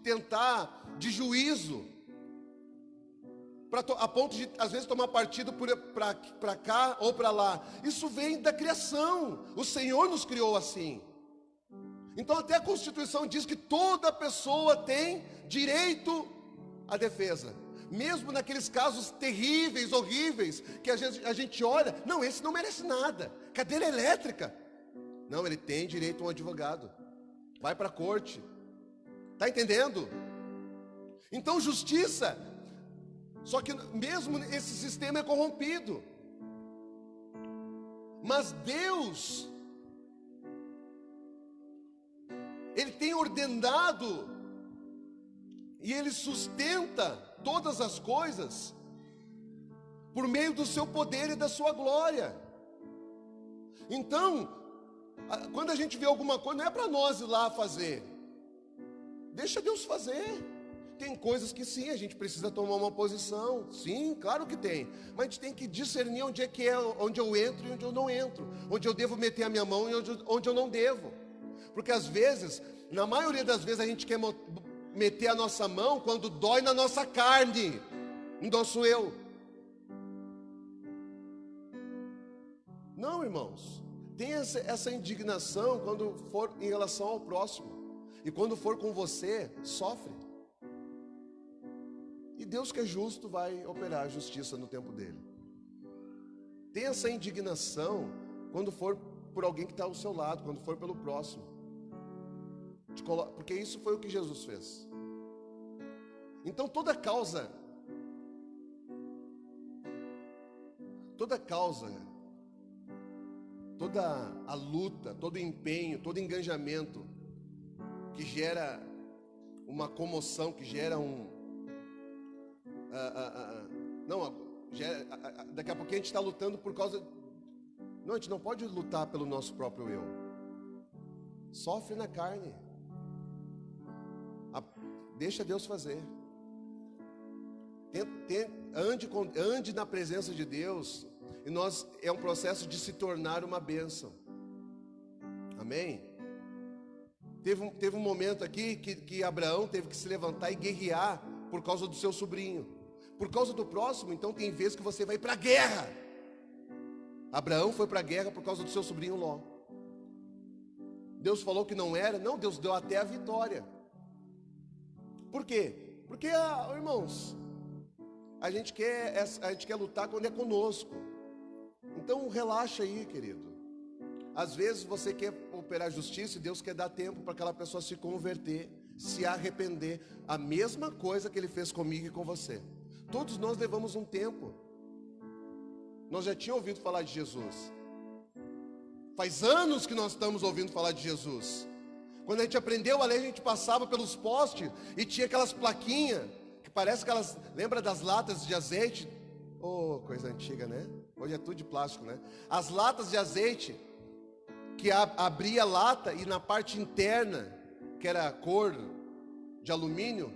tentar, de juízo, a ponto de às vezes tomar partido para cá ou para lá? Isso vem da criação, o Senhor nos criou assim. Então até a Constituição diz que toda pessoa tem direito à defesa, mesmo naqueles casos terríveis, horríveis, que a gente olha, não, esse não merece nada, cadeira elétrica. Não, ele tem direito a um advogado, vai para a corte, está entendendo? Então justiça, só que mesmo esse sistema é corrompido, mas Deus, Ele tem ordenado, e Ele sustenta todas as coisas, por meio do seu poder e da sua glória. Então, quando a gente vê alguma coisa, não é para nós ir lá fazer, deixa Deus fazer. Tem coisas que sim, a gente precisa tomar uma posição, sim, claro que tem, mas a gente tem que discernir onde eu entro e onde eu não entro, onde eu devo meter a minha mão e onde eu não devo. Porque às vezes, na maioria das vezes, a gente quer meter a nossa mão quando dói na nossa carne, no nosso eu. Não, irmãos. Tenha essa indignação quando for em relação ao próximo. E quando for com você, sofre. E Deus, que é justo, vai operar a justiça no tempo dele. Tenha essa indignação quando for por alguém que está ao seu lado, quando for pelo próximo. Porque isso foi o que Jesus fez. Então toda causa, toda a luta, todo o empenho, todo o engajamento que gera uma comoção, que gera daqui a pouco a gente está lutando por causa... Não, a gente não pode lutar pelo nosso próprio eu. Sofre na carne. Deixa Deus fazer. Ande na presença de Deus. E é um processo de se tornar uma bênção. Amém? Teve um momento aqui que Abraão teve que se levantar e guerrear por causa do seu sobrinho. Por causa do próximo, então tem vezes que você vai para a guerra. Abraão foi para a guerra por causa do seu sobrinho Ló. Deus falou que não era. Não, Deus deu até a vitória. Por quê? Porque, irmãos, a gente quer lutar quando é conosco. Então relaxa aí, querido. Às vezes você quer operar justiça e Deus quer dar tempo para aquela pessoa se converter, se arrepender. A mesma coisa que Ele fez comigo e com você. Todos nós levamos um tempo. Nós já tínhamos ouvido falar de Jesus. Faz anos que nós estamos ouvindo falar de Jesus. Quando a gente aprendeu a ler, a gente passava pelos postes e tinha aquelas plaquinhas que parece aquelas... Lembra das latas de azeite? Oh, coisa antiga, né? Hoje é tudo de plástico, né? As latas de azeite que abria a lata e na parte interna, que era cor de alumínio,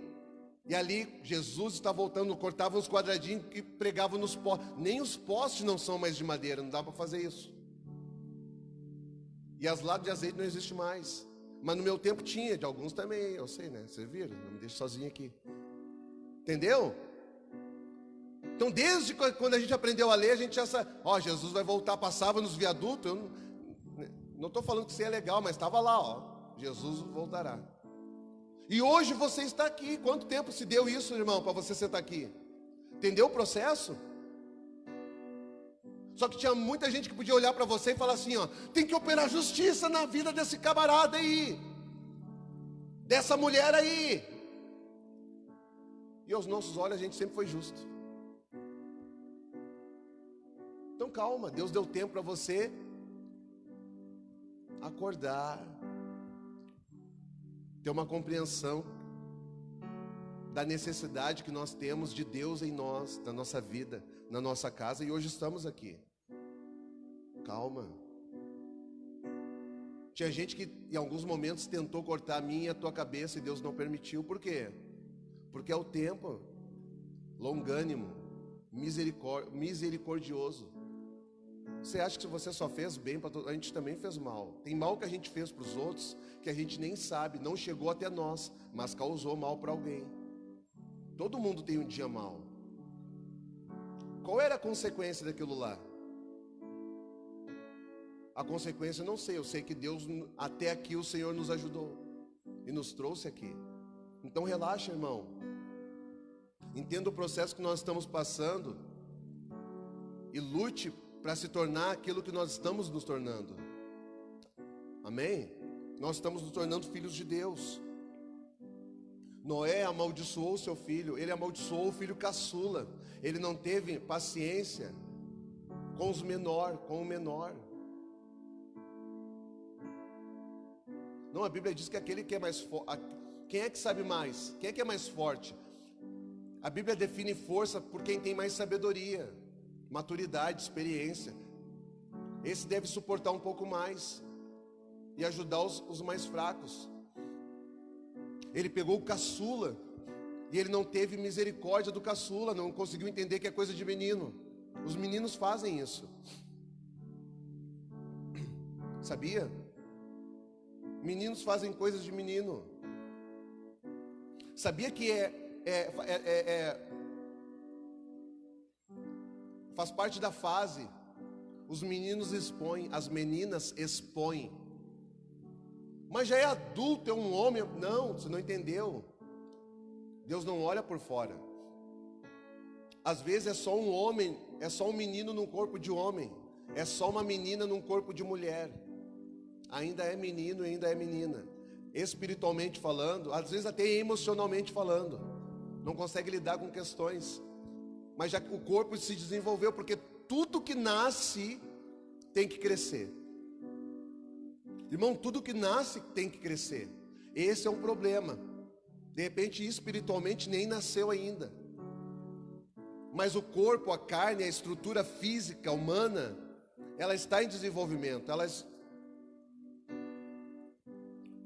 e ali Jesus está voltando, cortava uns quadradinhos e pregava nos postes. Nem os postes não são mais de madeira, não dá para fazer isso. E as latas de azeite não existem mais. Mas no meu tempo tinha, de alguns também, eu sei, né? Vocês viram? Não me deixe sozinho aqui. Entendeu? Então desde quando a gente aprendeu a ler, a gente já sabe, Jesus vai voltar, passava nos viadutos. Eu não estou falando que isso é legal, mas estava lá, Jesus voltará. E hoje você está aqui. Quanto tempo se deu isso, irmão, para você sentar aqui? Entendeu o processo? Só que tinha muita gente que podia olhar para você e falar assim, tem que operar justiça na vida desse camarada aí, dessa mulher aí. E aos nossos olhos a gente sempre foi justo. Então calma, Deus deu tempo para você acordar, ter uma compreensão da necessidade que nós temos de Deus em nós, na nossa vida, na nossa casa, e hoje estamos aqui. Calma. Tinha gente que em alguns momentos tentou cortar a minha e a tua cabeça e Deus não permitiu. Por quê? Porque é o tempo longânimo, misericordioso. Você acha que se você só fez bem para todos, a gente também fez mal. Tem mal que a gente fez para os outros que a gente nem sabe, não chegou até nós, mas causou mal para alguém. Todo mundo tem um dia mal. Qual era a consequência daquilo lá? A consequência eu não sei, eu sei que Deus, até aqui o Senhor nos ajudou e nos trouxe aqui. Então relaxa, irmão. Entenda o processo que nós estamos passando e lute para se tornar aquilo que nós estamos nos tornando. Amém? Nós estamos nos tornando filhos de Deus. Noé amaldiçoou o seu filho, ele amaldiçoou o filho caçula. Ele não teve paciência com o menor. Não, a Bíblia diz que aquele que é mais forte, quem é que sabe mais? Quem é que é mais forte? A Bíblia define força por quem tem mais sabedoria, maturidade, experiência. Esse deve suportar um pouco mais e ajudar os mais fracos. Ele pegou o caçula e ele não teve misericórdia do caçula, não conseguiu entender que é coisa de menino. Os meninos fazem isso. Sabia? Meninos fazem coisas de menino. Sabia que faz parte da fase os meninos expõem, as meninas expõem. Mas já é adulto, é um homem. Não, você não entendeu. Deus não olha por fora. Às vezes é só um homem, é só um menino num corpo de homem, é só uma menina num corpo de mulher. Ainda é menino, ainda é menina. Espiritualmente falando, às vezes até emocionalmente falando, não consegue lidar com questões. Mas já o corpo se desenvolveu, porque tudo que nasce tem que crescer. Irmão, tudo que nasce tem que crescer. Esse é um problema. De repente, espiritualmente nem nasceu ainda. Mas o corpo, a carne, a estrutura física humana, ela está em desenvolvimento.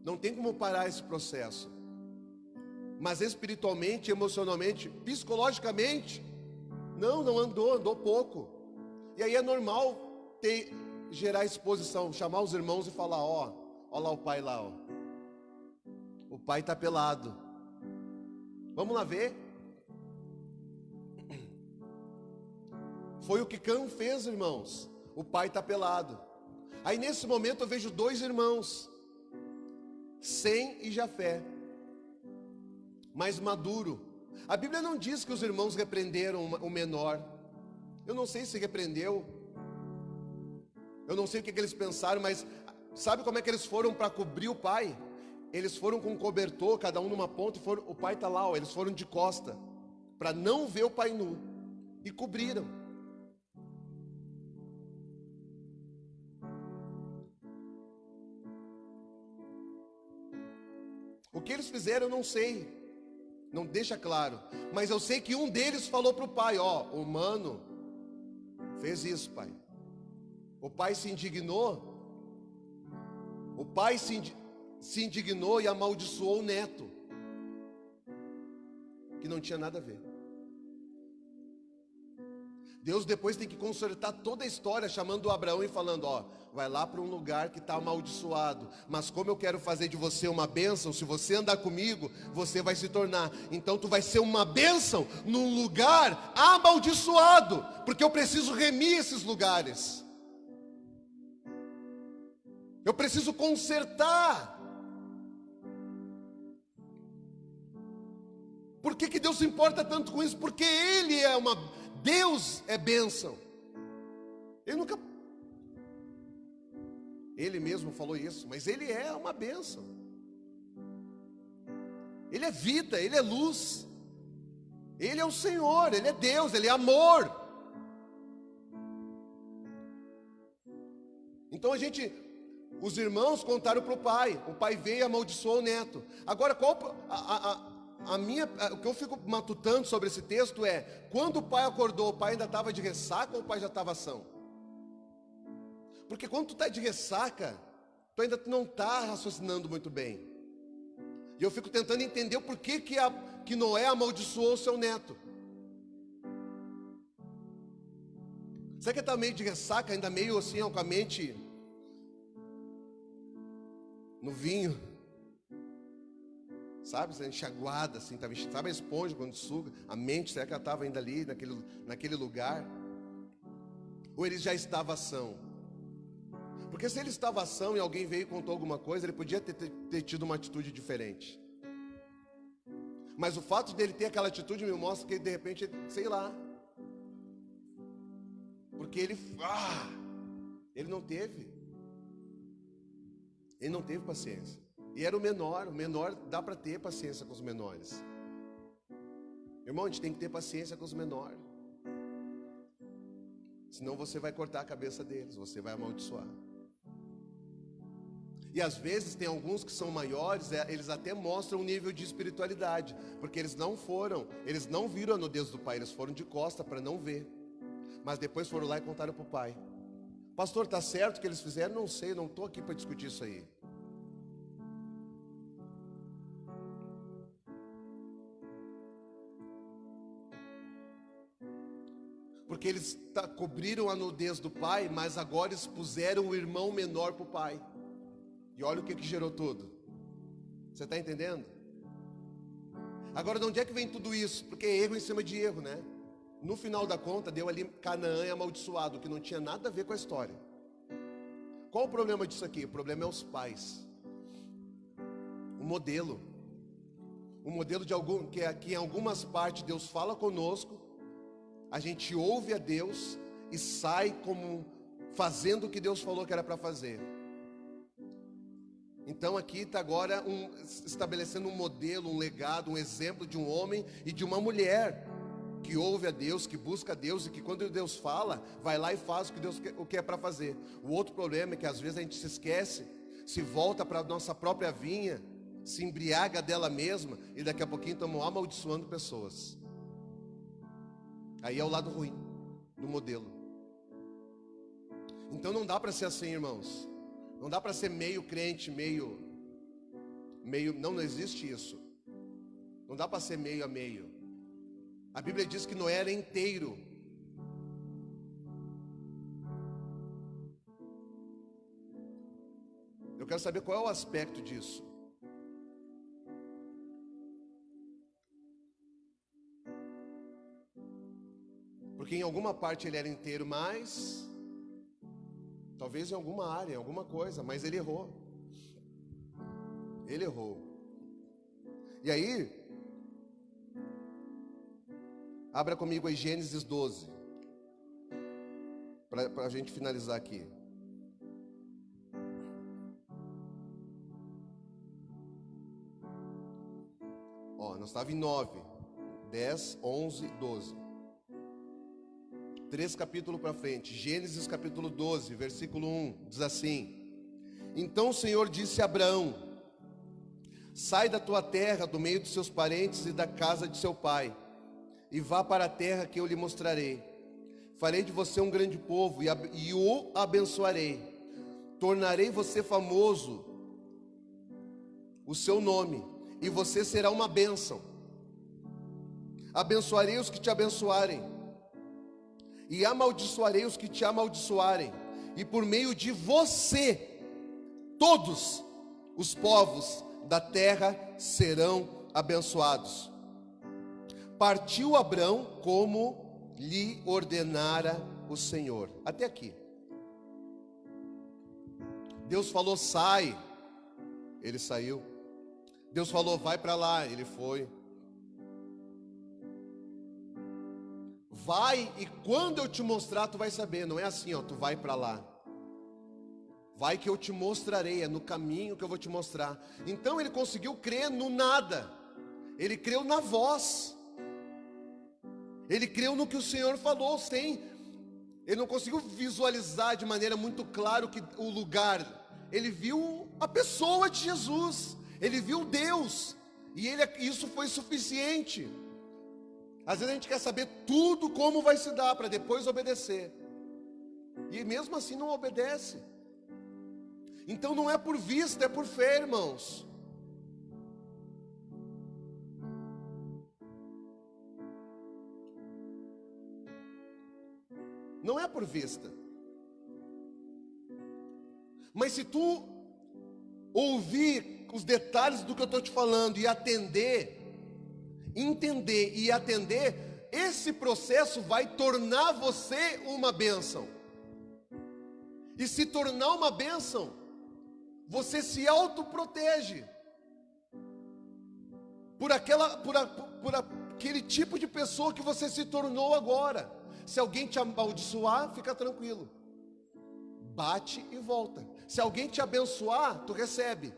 Não tem como parar esse processo. Mas espiritualmente, emocionalmente, psicologicamente, não andou pouco. E aí é normal gerar exposição, chamar os irmãos e falar: ó lá o pai lá, ó. O pai está pelado. Vamos lá ver. Foi o que Cã fez, irmãos. O pai está pelado. Aí nesse momento eu vejo dois irmãos, Sem e Jafé, mais maduro. A Bíblia não diz que os irmãos repreenderam o menor. Eu não sei se repreendeu. Eu não sei o que eles pensaram, mas sabe como é que eles foram para cobrir o pai? Eles foram com um cobertor, cada um numa ponta, e o pai está lá, ó, eles foram de costa, para não ver o pai nu, e cobriram. O que eles fizeram eu não sei, não deixa claro, mas eu sei que um deles falou para o pai: ó, o mano fez isso, pai. O pai se indignou. O pai se indignou e amaldiçoou o neto, que não tinha nada a ver. Deus depois tem que consertar toda a história, chamando o Abraão e falando: ó, vai lá para um lugar que está amaldiçoado, mas como eu quero fazer de você uma bênção, se você andar comigo, você vai se tornar. Então tu vai ser uma bênção num lugar amaldiçoado, porque eu preciso remir esses lugares. Eu preciso consertar. Por que Deus se importa tanto com isso? Porque Deus é bênção. Ele mesmo falou isso, mas Ele é uma bênção. Ele é vida, Ele é luz. Ele é o Senhor, Ele é Deus, Ele é amor. Então os irmãos contaram para o pai veio e amaldiçoou o neto. Agora, o que eu fico matutando sobre esse texto é: quando o pai acordou, o pai ainda estava de ressaca ou o pai já estava são? Porque quando tu está de ressaca, tu ainda não está raciocinando muito bem. E eu fico tentando entender o porquê que Noé amaldiçoou o seu neto. Será que ele está meio de ressaca, ainda meio assim, com a mente no vinho? Sabe, enxaguada assim, sabe a esponja quando suga? A mente, será que ela estava ainda ali, naquele lugar? Ou ele já estava são? Porque se ele estava são e alguém veio e contou alguma coisa, ele podia ter tido uma atitude diferente. Mas o fato dele ter aquela atitude me mostra que de repente, sei lá. Porque ele não teve. Ele não teve paciência. E era o menor dá para ter paciência com os menores. Irmão, a gente tem que ter paciência com os menores. Senão você vai cortar a cabeça deles, você vai amaldiçoar. E às vezes tem alguns que são maiores, eles até mostram um nível de espiritualidade, porque eles não viram a nudez do pai, eles foram de costa para não ver. Mas depois foram lá e contaram para o pai. Pastor, está certo o que eles fizeram? Não sei, não estou aqui para discutir isso aí. Porque eles cobriram a nudez do pai, mas agora expuseram o irmão menor para o pai. E olha o que gerou tudo. Você está entendendo? Agora, de onde é que vem tudo isso? Porque é erro em cima de erro, né? No final da conta, deu ali Canaã é amaldiçoado, que não tinha nada a ver com a história. Qual o problema disso aqui? O problema é os pais. O modelo de algum, que aqui em algumas partes Deus fala conosco, a gente ouve a Deus e sai como fazendo o que Deus falou que era para fazer. Então aqui está agora estabelecendo um modelo, um legado, um exemplo de um homem e de uma mulher que ouve a Deus, que busca a Deus e que quando Deus fala, vai lá e faz o que Deus o que é para fazer. O outro problema é que às vezes a gente se esquece, se volta para a nossa própria vinha, se embriaga dela mesma e daqui a pouquinho estamos amaldiçoando pessoas. Aí é o lado ruim do modelo. Então não dá para ser assim, irmãos. Não dá para ser meio crente, meio, não existe isso. Não dá para ser meio a meio. A Bíblia diz que Noé era inteiro. Eu quero saber qual é o aspecto disso. Porque em alguma parte ele era inteiro, mas talvez em alguma área, em alguma coisa, mas ele errou. Ele errou. E aí, abra comigo aí Gênesis 12, para a gente finalizar aqui. Ó, nós estávamos em 9, 10, 11, 12. 3 capítulos para frente, Gênesis capítulo 12, versículo 1, diz assim: Então o Senhor disse a Abraão: Sai da tua terra, do meio dos seus parentes e da casa de seu pai, e vá para a terra que eu lhe mostrarei. Farei de você um grande povo e o abençoarei. Tornarei você famoso, o seu nome, e você será uma bênção. Abençoarei os que te abençoarem, e amaldiçoarei os que te amaldiçoarem, e por meio de você, todos os povos da terra serão abençoados. Partiu Abrão como lhe ordenara o Senhor. Até aqui. Deus falou, sai. Ele saiu. Deus falou, vai para lá. Ele foi. Vai e quando eu te mostrar, tu vai saber. Não é assim, ó, tu vai para lá. Vai que eu te mostrarei, é no caminho que eu vou te mostrar. Então ele conseguiu crer no nada. Ele creu na voz. Ele creu no que o Senhor falou, sim. Ele não conseguiu visualizar de maneira muito clara o lugar. Ele viu a pessoa de Jesus. Ele viu Deus. E isso foi suficiente. Às vezes a gente quer saber tudo como vai se dar para depois obedecer. E mesmo assim não obedece. Então não é por vista, é por fé, irmãos. Não é por vista. Mas se tu ouvir os detalhes do que eu estou te falando e entender e atender, esse processo vai tornar você uma bênção. E se tornar uma bênção, você se autoprotege por aquele tipo de pessoa que você se tornou agora. Se alguém te amaldiçoar, fica tranquilo. Bate e volta. Se alguém te abençoar, tu recebe.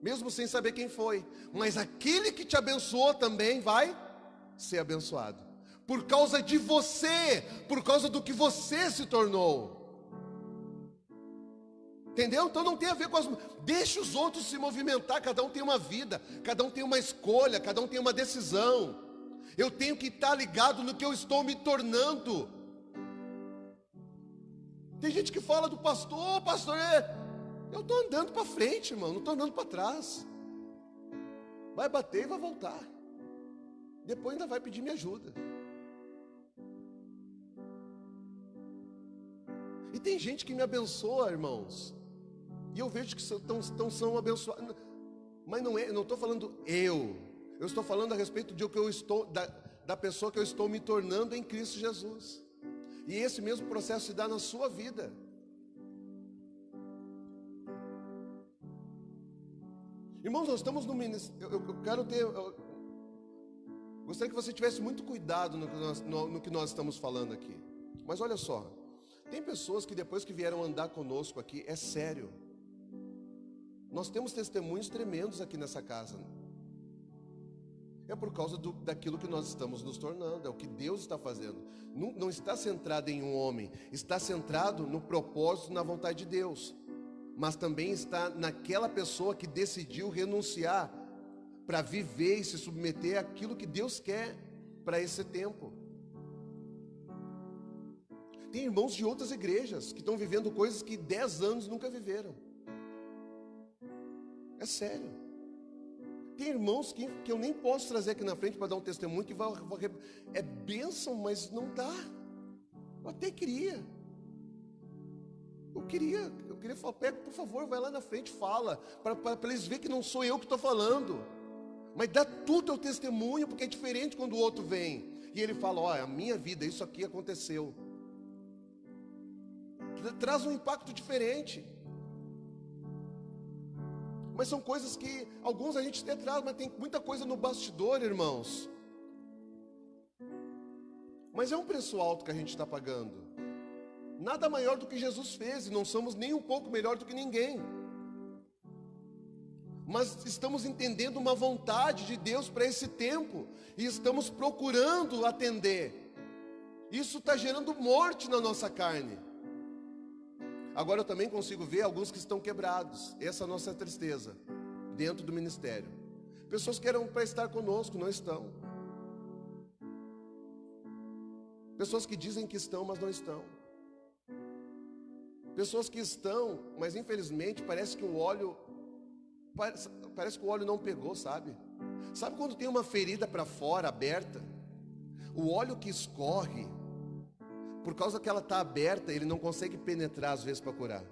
Mesmo sem saber quem foi. Mas aquele que te abençoou também vai ser abençoado. Por causa de você. Por causa do que você se tornou. Entendeu? Então não tem a ver com as... Deixa os outros se movimentar. Cada um tem uma vida. Cada um tem uma escolha. Cada um tem uma decisão. Eu tenho que estar ligado no que eu estou me tornando. Tem gente que fala do pastor, eu estou andando para frente, irmão, não estou andando para trás. Vai bater e vai voltar. Depois ainda vai pedir minha ajuda. E tem gente que me abençoa, irmãos. E eu vejo que são abençoados. Mas não estou falando eu estou falando a respeito de o que eu estou, da pessoa que eu estou me tornando em Cristo Jesus. E esse mesmo processo se dá na sua vida. Irmãos, nós estamos no ministério. Gostaria que você tivesse muito cuidado no que nós estamos falando aqui. Mas olha só, tem pessoas que depois que vieram andar conosco aqui, é sério. Nós temos testemunhos tremendos aqui nessa casa. É por causa daquilo que nós estamos nos tornando, é o que Deus está fazendo. Não está centrado em um homem, está centrado no propósito, na vontade de Deus. Mas também está naquela pessoa que decidiu renunciar para viver e se submeter àquilo que Deus quer para esse tempo. Tem irmãos de outras igrejas que estão vivendo coisas que 10 anos nunca viveram. É sério. Tem irmãos que eu nem posso trazer aqui na frente para dar um testemunho que é bênção, mas não dá. Eu até queria. Eu queria falar, pega, por favor, vai lá na frente, fala, para eles verem que não sou eu que estou falando. Mas dá tu teu testemunho, porque é diferente quando o outro vem. E ele fala, ó, a minha vida, isso aqui aconteceu. Traz um impacto diferente. Mas são coisas que, alguns a gente até traz, mas tem muita coisa no bastidor, irmãos. Mas é um preço alto que a gente está pagando. Nada maior do que Jesus fez, e não somos nem um pouco melhor do que ninguém. Mas estamos entendendo uma vontade de Deus para esse tempo, e estamos procurando atender. Isso está gerando morte na nossa carne. Agora eu também consigo ver alguns que estão quebrados. Essa é a nossa tristeza, dentro do ministério. Pessoas que eram para estar conosco, não estão. Pessoas que dizem que estão, mas não estão. Pessoas que estão, mas infelizmente parece que o óleo não pegou, sabe? Sabe quando tem uma ferida para fora, aberta? O óleo que escorre, por causa que ela está aberta, ele não consegue penetrar às vezes para curar.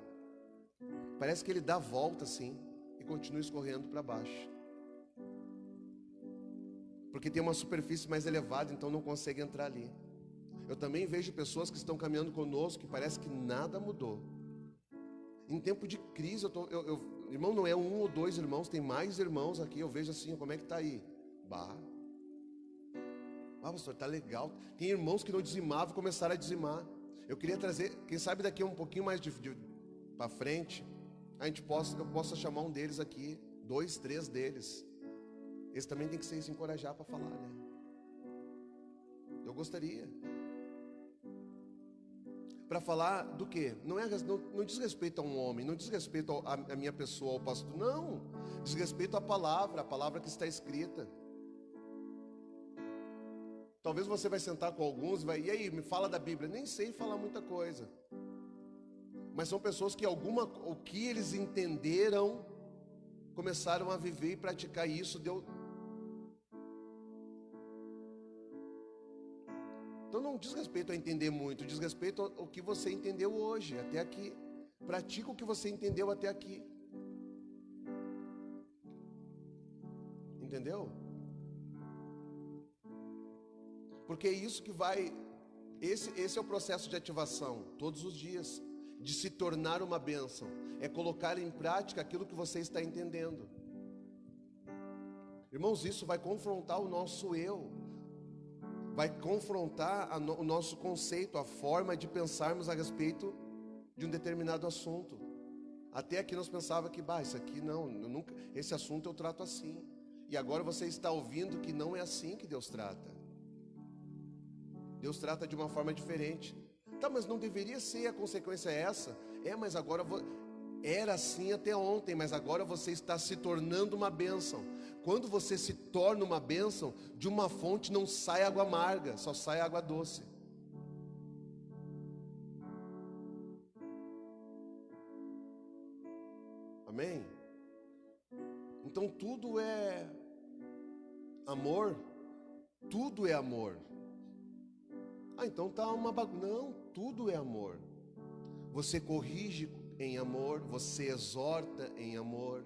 Parece que ele dá a volta assim e continua escorrendo para baixo. Porque tem uma superfície mais elevada, então não consegue entrar ali. Eu também vejo pessoas que estão caminhando conosco que parece que nada mudou. Em tempo de crise, irmão, não é um ou dois irmãos, tem mais irmãos aqui. Eu vejo assim, como é que está aí? Pastor, está legal. Tem irmãos que não dizimavam, começaram a dizimar. Eu queria trazer, quem sabe daqui um pouquinho mais para frente, eu possa chamar um deles aqui, 2, 3 deles. Eles também tem que se encorajar para falar, né? Eu gostaria. Para falar do quê? Não diz respeito a um homem, não diz respeito a minha pessoa, ao pastor, não. Diz respeito à palavra que está escrita. Talvez você vai sentar com alguns e e aí, me fala da Bíblia. Nem sei falar muita coisa. Mas são pessoas que o que eles entenderam, começaram a viver e praticar isso, Então não diz respeito a entender muito, diz respeito ao que você entendeu hoje, até aqui. Pratica o que você entendeu até aqui. Entendeu? Porque é isso que vai... Esse é o processo de ativação, todos os dias, de se tornar uma bênção. É colocar em prática aquilo que você está entendendo. Irmãos, isso vai confrontar o nosso eu. Vai confrontar o nosso conceito, a forma de pensarmos a respeito de um determinado assunto. Até aqui nós pensávamos que, isso aqui não, esse assunto eu trato assim. E agora você está ouvindo que não é assim que Deus trata. Deus trata de uma forma diferente. Tá, mas não deveria ser, a consequência é essa? Mas agora era assim até ontem, mas agora você está se tornando uma bênção. Quando você se torna uma bênção, de uma fonte não sai água amarga, só sai água doce. Amém? Então tudo é amor, tudo é amor. Então tá uma bagunça. Não, tudo é amor. Você corrige em amor, você exorta em amor,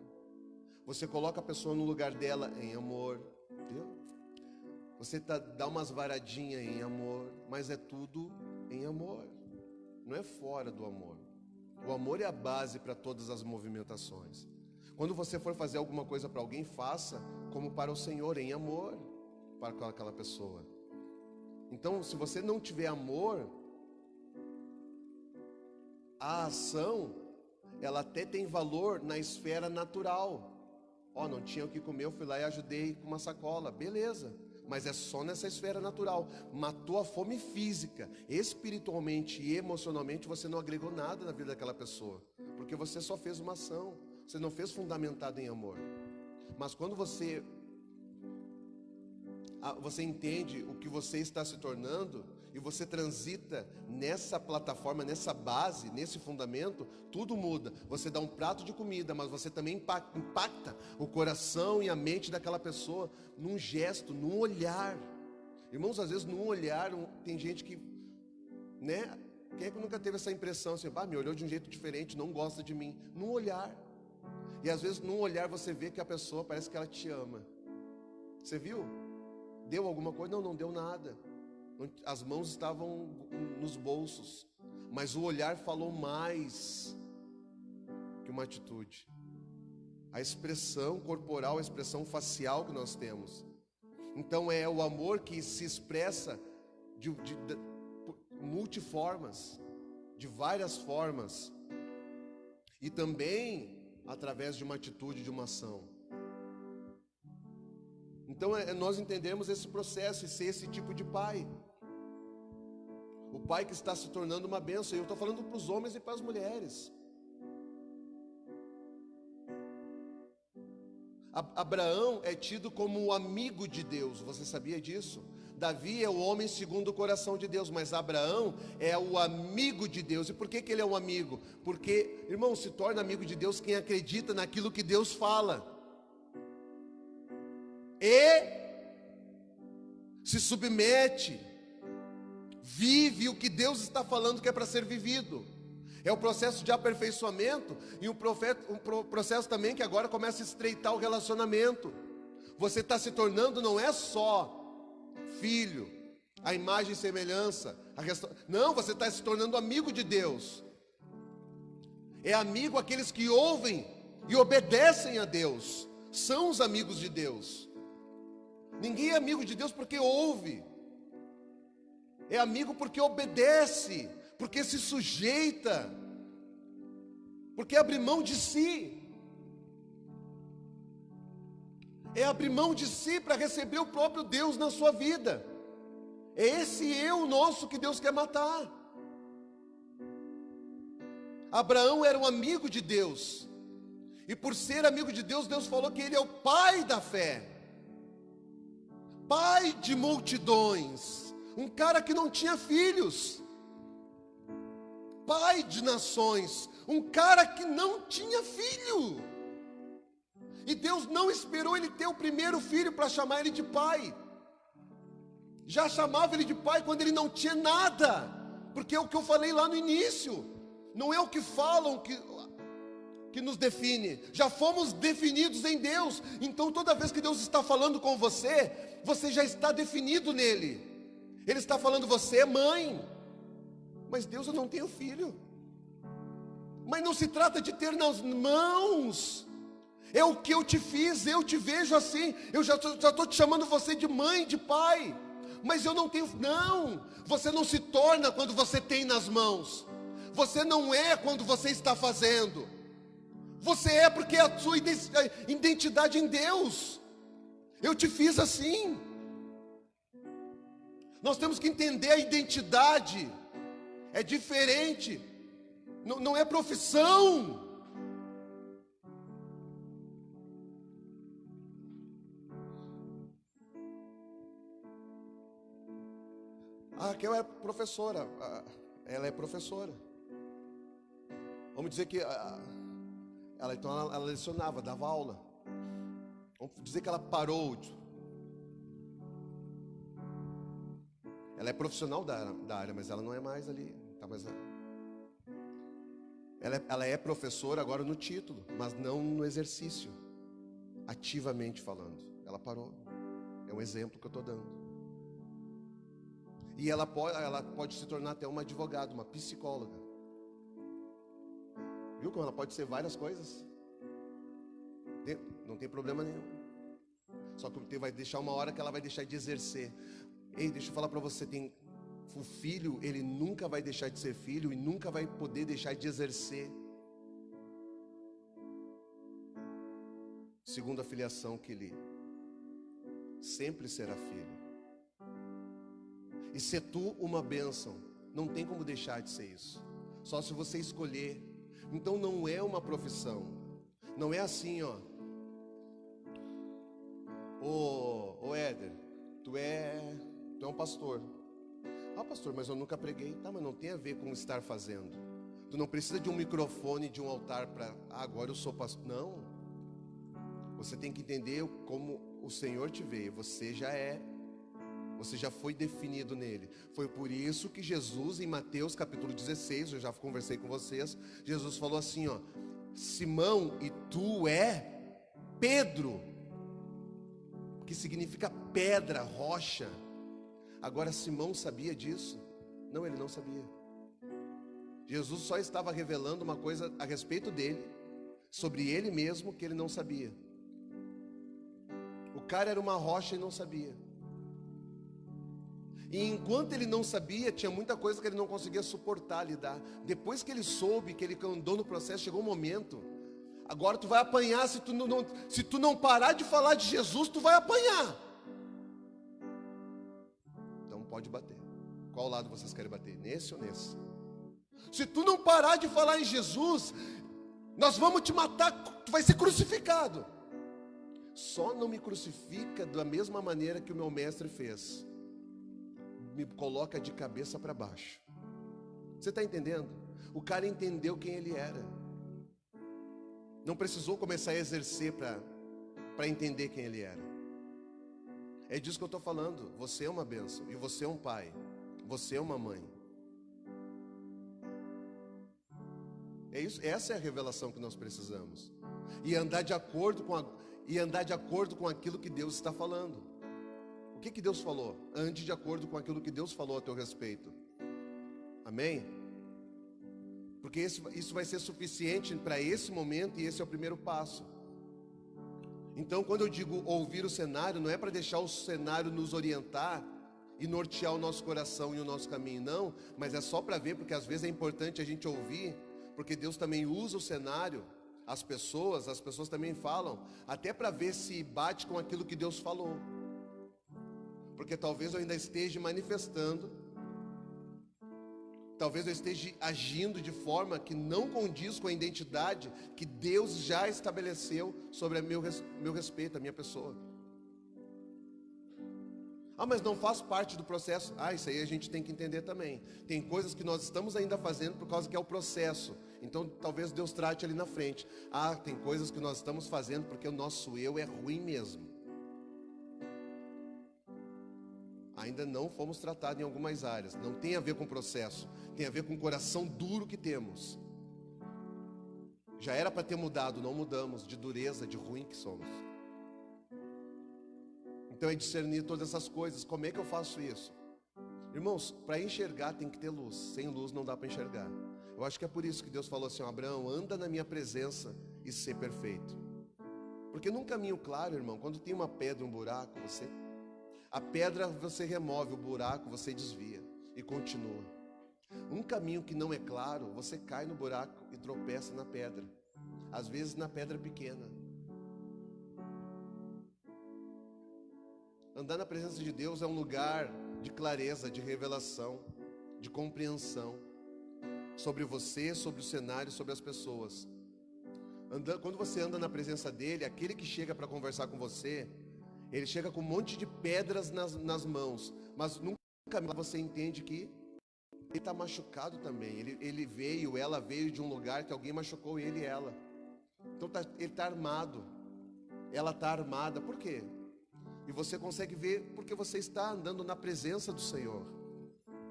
você coloca a pessoa no lugar dela em amor. Entendeu? Você dá umas varadinhas em amor, mas é tudo em amor. Não é fora do amor. O amor é a base para todas as movimentações. Quando você for fazer alguma coisa para alguém, faça como para o Senhor, em amor para aquela pessoa. Então, se você não tiver amor, a ação, ela até tem valor na esfera natural. Não tinha o que comer, eu fui lá e ajudei com uma sacola, beleza. Mas é só nessa esfera natural. Matou a fome física. Espiritualmente e emocionalmente você não agregou nada na vida daquela pessoa, porque você só fez uma ação. Você não fez fundamentado em amor. Mas quando você entende o que você está se tornando, e você transita nessa plataforma, nessa base, nesse fundamento, tudo muda. Você dá um prato de comida, mas você também impacta o coração e a mente daquela pessoa num gesto, num olhar. Irmãos, às vezes num olhar, tem gente que, né? Quem é que nunca teve essa impressão assim, me olhou de um jeito diferente, não gosta de mim? Num olhar. E às vezes num olhar você vê que a pessoa parece que ela te ama. Você viu? Deu alguma coisa? Não deu nada. As mãos estavam nos bolsos, mas o olhar falou mais que uma atitude. A expressão corporal, a expressão facial que nós temos. Então é o amor que se expressa de multiformas, de várias formas, e também através de uma atitude, de uma ação. Então nós entendemos esse processo e ser esse tipo de pai. O pai que está se tornando uma bênção. E eu estou falando para os homens e para as mulheres. Abraão é tido como o amigo de Deus. Você sabia disso? Davi é o homem segundo o coração de Deus, mas Abraão é o amigo de Deus. E por que ele é um amigo? Porque, irmão, se torna amigo de Deus quem acredita naquilo que Deus fala e se submete, vive o que Deus está falando que é para ser vivido. É o processo de aperfeiçoamento e um processo também que agora começa a estreitar o relacionamento. Você está se tornando, não é só filho, a imagem e semelhança, não, você está se tornando amigo de Deus. É amigo aqueles que ouvem e obedecem a Deus, são os amigos de Deus. Ninguém é amigo de Deus porque ouve, é amigo porque obedece, porque se sujeita, porque abre mão de si. É abrir mão de si para receber o próprio Deus na sua vida. É esse eu nosso que Deus quer matar. Abraão era um amigo de Deus, e por ser amigo de Deus, Deus falou que ele é o pai da fé, pai de multidões, um cara que não tinha filhos, pai de nações, um cara que não tinha filho. E Deus não esperou ele ter o primeiro filho para chamar ele de pai. Já chamava ele de pai quando ele não tinha nada. Porque é o que eu falei lá no início. Não é o que falam que nos define. Já fomos definidos em Deus. Então toda vez que Deus está falando com você, você já está definido nele. Ele está falando, você é mãe. Mas Deus, eu não tenho filho. Mas não se trata de ter nas mãos. É o que eu te fiz, eu te vejo assim. Eu já estou te chamando você de mãe, de pai. Mas eu não tenho, não. Você não se torna quando você tem nas mãos. Você não é quando você está fazendo. Você é porque é a sua identidade em Deus. Eu te fiz assim. Nós temos que entender a identidade. É diferente. Não é profissão. A Raquel é professora, ela é professora. Vamos dizer que ela lecionava, dava aula. Vamos dizer que ela parou. Ela é profissional da área, mas ela não é mais ali. Tá, mas ela é professora agora no título, mas não no exercício, ativamente falando. Ela parou. É um exemplo que eu estou dando. E ela pode se tornar até uma advogada, uma psicóloga. Viu como ela pode ser várias coisas? Não tem problema nenhum. Só que vai deixar uma hora que ela vai deixar de exercer. Ei, deixa eu falar para você, o filho, ele nunca vai deixar de ser filho e nunca vai poder deixar de exercer. Segundo a filiação que ele sempre será filho. E ser tu uma bênção, não tem como deixar de ser isso. Só se você escolher. Então não é uma profissão. Não é assim, ó. Ô Éder, tu é um pastor. Ah, pastor, mas eu nunca preguei. Tá, mas não tem a ver com estar fazendo. Tu não precisa de um microfone, de um altar para agora eu sou pastor. Não. Você tem que entender como o Senhor te vê. Você já foi definido nele. Foi por isso que Jesus, em Mateus capítulo 16, eu já conversei com vocês, Jesus falou assim, ó: Simão, e tu é Pedro, que significa pedra, rocha. Agora Simão sabia disso? Não, ele não sabia. Jesus só estava revelando uma coisa a respeito dele, sobre ele mesmo, que ele não sabia. O cara era uma rocha e não sabia. E enquanto ele não sabia, tinha muita coisa que ele não conseguia suportar, lidar. Depois que ele soube, que ele andou no processo, chegou um momento. Agora tu vai apanhar, se tu não parar de falar de Jesus, tu vai apanhar. Então pode bater. Qual lado vocês querem bater? Nesse ou nesse? Se tu não parar de falar em Jesus, nós vamos te matar, tu vai ser crucificado. Só não me crucifica da mesma maneira que o meu mestre fez. Me coloca de cabeça para baixo. Você está entendendo? O cara entendeu quem ele era. Não precisou começar a exercer para entender quem ele era. É disso que eu estou falando. Você é uma bênção. E você é um pai. Você é uma mãe. É isso, essa é a revelação que nós precisamos. E andar de acordo com aquilo que Deus está falando. O que Deus falou? Ande de acordo com aquilo que Deus falou a teu respeito. Amém? Porque isso vai ser suficiente para esse momento, e esse é o primeiro passo. Então, quando eu digo ouvir o cenário, não é para deixar o cenário nos orientar e nortear o nosso coração e o nosso caminho, não. Mas é só para ver, porque às vezes é importante a gente ouvir, porque Deus também usa o cenário, as pessoas também falam, até para ver se bate com aquilo que Deus falou. Porque talvez eu ainda esteja manifestando, talvez eu esteja agindo de forma que não condiz com a identidade que Deus já estabeleceu sobre meu respeito, a minha pessoa. Ah, mas não faz parte do processo. Ah, isso aí a gente tem que entender também. Tem coisas que nós estamos ainda fazendo por causa que é o processo. Então talvez Deus trate ali na frente. Ah, tem coisas que nós estamos fazendo porque o nosso eu é ruim mesmo. Ainda não fomos tratados em algumas áreas. Não tem a ver com o processo. Tem a ver com o coração duro que temos. Já era para ter mudado, não mudamos. De dureza, de ruim que somos. Então é discernir todas essas coisas. Como é que eu faço isso? Irmãos, para enxergar tem que ter luz. Sem luz não dá para enxergar. Eu acho que é por isso que Deus falou assim: Abraão, anda na minha presença e ser perfeito. Porque num caminho claro, irmão, quando tem uma pedra, um buraco, a pedra você remove, o buraco você desvia e continua. Um caminho que não é claro, você cai no buraco e tropeça na pedra. Às vezes na pedra pequena. Andar na presença de Deus é um lugar de clareza, de revelação, de compreensão sobre você, sobre o cenário, sobre as pessoas. Quando você anda na presença dele, aquele que chega para conversar com você, ele chega com um monte de pedras nas mãos, mas nunca você entende que ele está machucado também. Ela veio de um lugar que alguém machucou ele e ela. Então ele está armado, ela está armada. Por quê? E você consegue ver porque você está andando na presença do Senhor.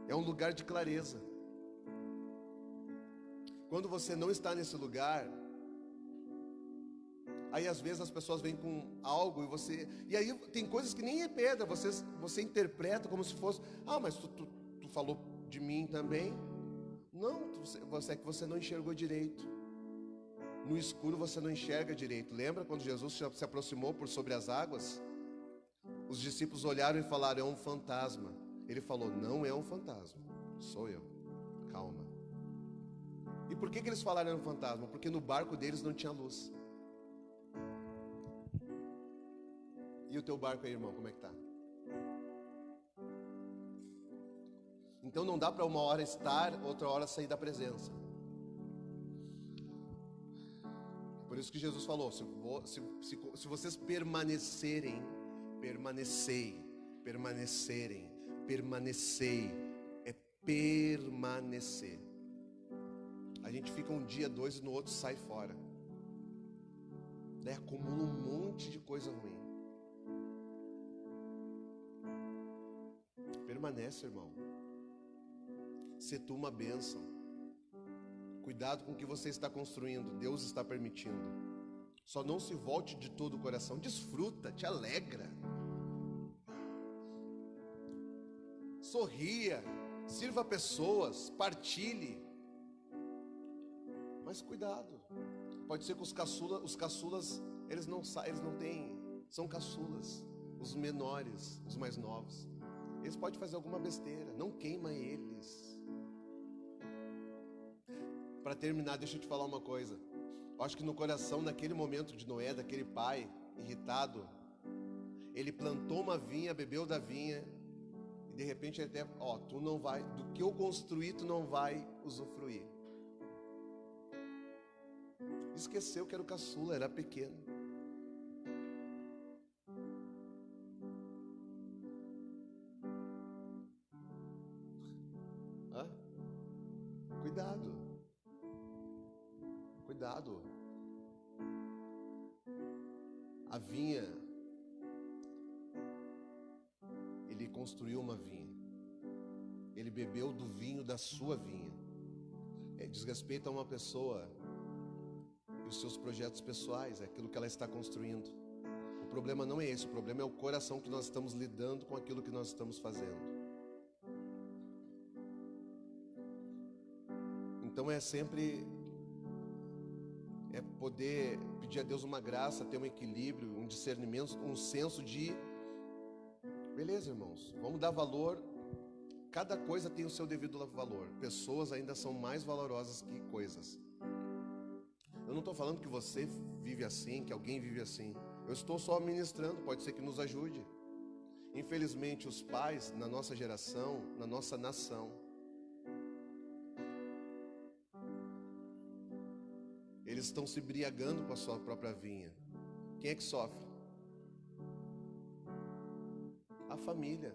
É um lugar de clareza. Quando você não está nesse lugar, Aí às vezes as pessoas vêm com algo e aí tem coisas que nem é pedra, você interpreta como se fosse, mas tu falou de mim também. Não, é que você não enxergou direito. No escuro você não enxerga direito. Lembra quando Jesus se aproximou por sobre as águas? Os discípulos olharam e falaram: é um fantasma. Ele falou: não é um fantasma, sou eu. Calma. E por que eles falaram era um fantasma? Porque no barco deles não tinha luz. E o teu barco aí, irmão, como é que tá? Então não dá para uma hora estar, outra hora sair da presença. Por isso que Jesus falou: se vocês permanecerem, permanecei, é permanecer. A gente fica um dia, dois e no outro sai fora. Daí acumula um monte de coisa ruim. Permanece, irmão. Se tu uma bênção. Cuidado com o que você está construindo. Deus está permitindo. Só não se volte de todo o coração. Desfruta, te alegra. Sorria, sirva pessoas, partilhe. Mas cuidado. Pode ser que os caçulas, eles não têm, são caçulas. Os menores, os mais novos. Eles podem fazer alguma besteira, não queima eles. Para terminar, deixa eu te falar uma coisa. Eu acho que no coração, naquele momento de Noé, daquele pai irritado, ele plantou uma vinha, bebeu da vinha, e de repente ele até, tu não vai, do que eu construí, tu não vai usufruir. Esqueceu que era o caçula, era pequeno. Cuidado. A vinha, ele construiu uma vinha. Ele bebeu do vinho da sua vinha. Diz respeito a uma pessoa e os seus projetos pessoais, é aquilo que ela está construindo. O problema não é esse, o problema é o coração que nós estamos lidando com aquilo que nós estamos fazendo. Então é sempre poder pedir a Deus uma graça, ter um equilíbrio, um discernimento, um senso de beleza, irmãos, vamos dar valor. Cada coisa tem o seu devido valor. Pessoas ainda são mais valorosas que coisas. Eu não estou falando que você vive assim, que alguém vive assim. Eu estou só ministrando, pode ser que nos ajude. Infelizmente, os pais, na nossa geração, na nossa nação, eles estão se embriagando com a sua própria vinha. Quem é que sofre? A família.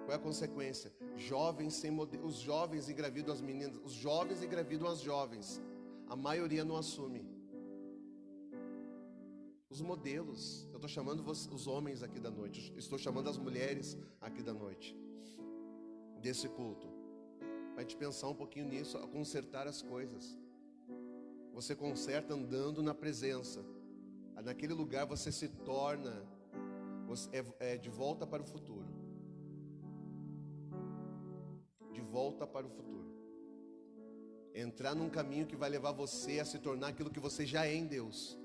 Qual é a consequência? Jovens sem modelo, os jovens engravidam as meninas, os jovens engravidam as jovens. A maioria não assume. Os modelos. Eu estou chamando os homens aqui da noite. Estou chamando as mulheres aqui da noite. Desse culto. Vai te pensar um pouquinho nisso, a consertar as coisas. Você conserta andando na presença. Naquele lugar você se torna de volta para o futuro. De volta para o futuro. Entrar num caminho que vai levar você a se tornar aquilo que você já é em Deus.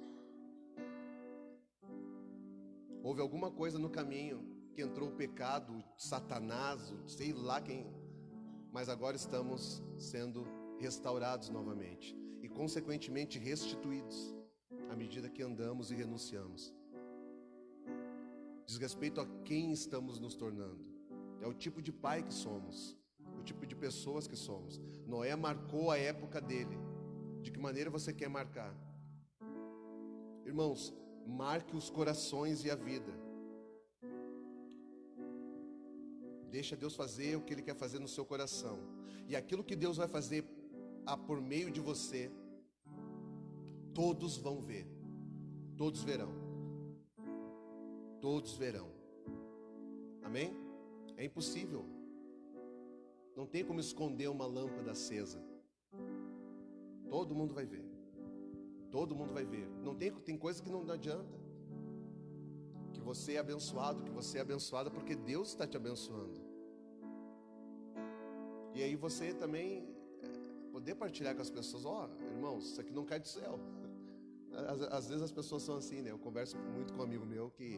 Houve alguma coisa no caminho que entrou o pecado, Satanás, sei lá quem, mas agora estamos sendo restaurados novamente e consequentemente restituídos à medida que andamos e renunciamos. Diz respeito a quem estamos nos tornando. É o tipo de pai que somos, o tipo de pessoas que somos. Noé marcou a época dele. De que maneira você quer marcar? Irmãos, marque os corações e a vida. Deixa Deus fazer o que Ele quer fazer no seu coração. E aquilo que Deus vai fazer por meio de você, todos vão ver. Todos verão. Todos verão. Amém? É impossível. Não tem como esconder uma lâmpada acesa. Todo mundo vai ver. Todo mundo vai ver. Não tem coisa que não adianta. Que você é abençoado, que você é abençoada porque Deus está te abençoando. E aí você também poder partilhar com as pessoas, irmãos, isso aqui não cai do céu. Às vezes as pessoas são assim, né? Eu converso muito com um amigo meu que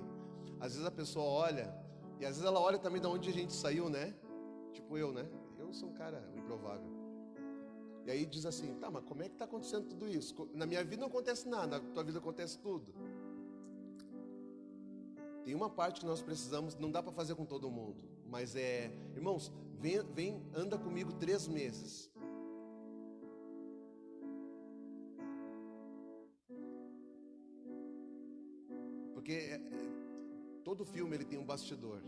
às vezes a pessoa olha, e às vezes ela olha também de onde a gente saiu, né? Tipo eu, né? Eu sou um cara improvável. E aí diz assim, tá, mas como é que está acontecendo tudo isso? Na minha vida não acontece nada, na tua vida acontece tudo. Tem uma parte que nós precisamos, não dá para fazer com todo mundo, mas irmãos, vem, anda comigo 3 meses. Porque todo filme ele tem um bastidor.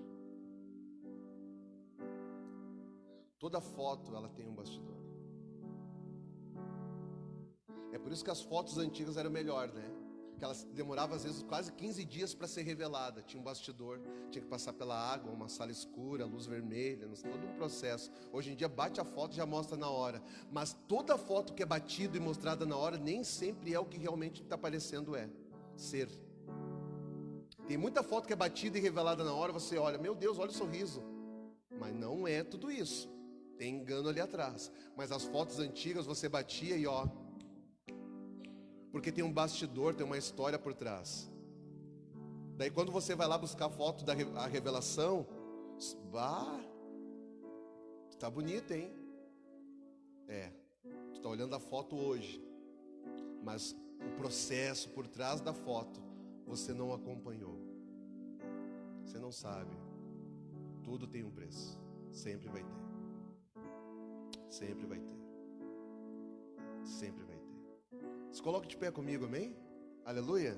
Toda foto ela tem um bastidor. É por isso que as fotos antigas eram melhor, né? Que elas demoravam às vezes quase 15 dias para ser revelada. Tinha um bastidor, tinha que passar pela água, uma sala escura, luz vermelha, todo um processo. Hoje em dia bate a foto e já mostra na hora. Mas toda foto que é batida e mostrada na hora nem sempre é o que realmente está parecendo ser. Tem muita foto que é batida e revelada na hora, você olha, meu Deus, olha o sorriso. Mas não é tudo isso. Tem engano ali atrás. Mas as fotos antigas você batia e porque tem um bastidor, tem uma história por trás. Daí quando você vai lá buscar a foto da revelação, tá bonita, hein? Tu tá olhando a foto hoje, mas o processo por trás da foto você não acompanhou. Você não sabe. Tudo tem um preço. Sempre vai ter. Sempre vai ter. Sempre vai ter. Se coloque de pé comigo, amém? Aleluia.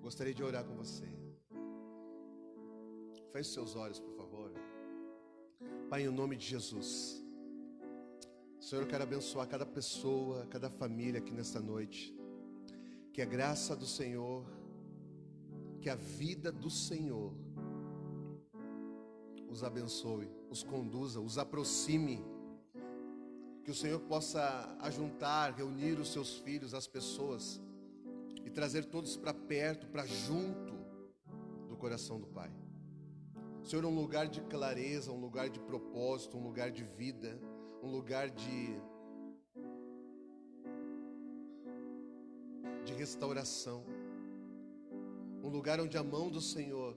Gostaria de orar com você. Feche seus olhos, por favor. Pai, em nome de Jesus, Senhor, eu quero abençoar cada pessoa, cada família aqui nesta noite. Que a graça do Senhor, que a vida do Senhor os abençoe, os conduza, os aproxime. Que o Senhor possa ajuntar, reunir os seus filhos, as pessoas, e trazer todos para perto, para junto do coração do Pai. Senhor, um lugar de clareza, um lugar de propósito, um lugar de vida, um lugar de restauração, um lugar onde a mão do Senhor,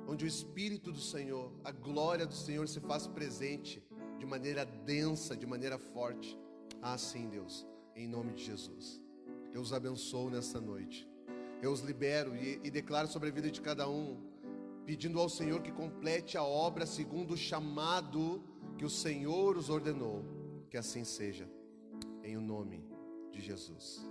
onde o Espírito do Senhor, a glória do Senhor se faz presente de maneira densa, de maneira forte. Sim, Deus, em nome de Jesus, eu os abençoo nessa noite, eu os libero e declaro sobre a vida de cada um, pedindo ao Senhor que complete a obra segundo o chamado que o Senhor os ordenou. Que assim seja, em o nome de Jesus.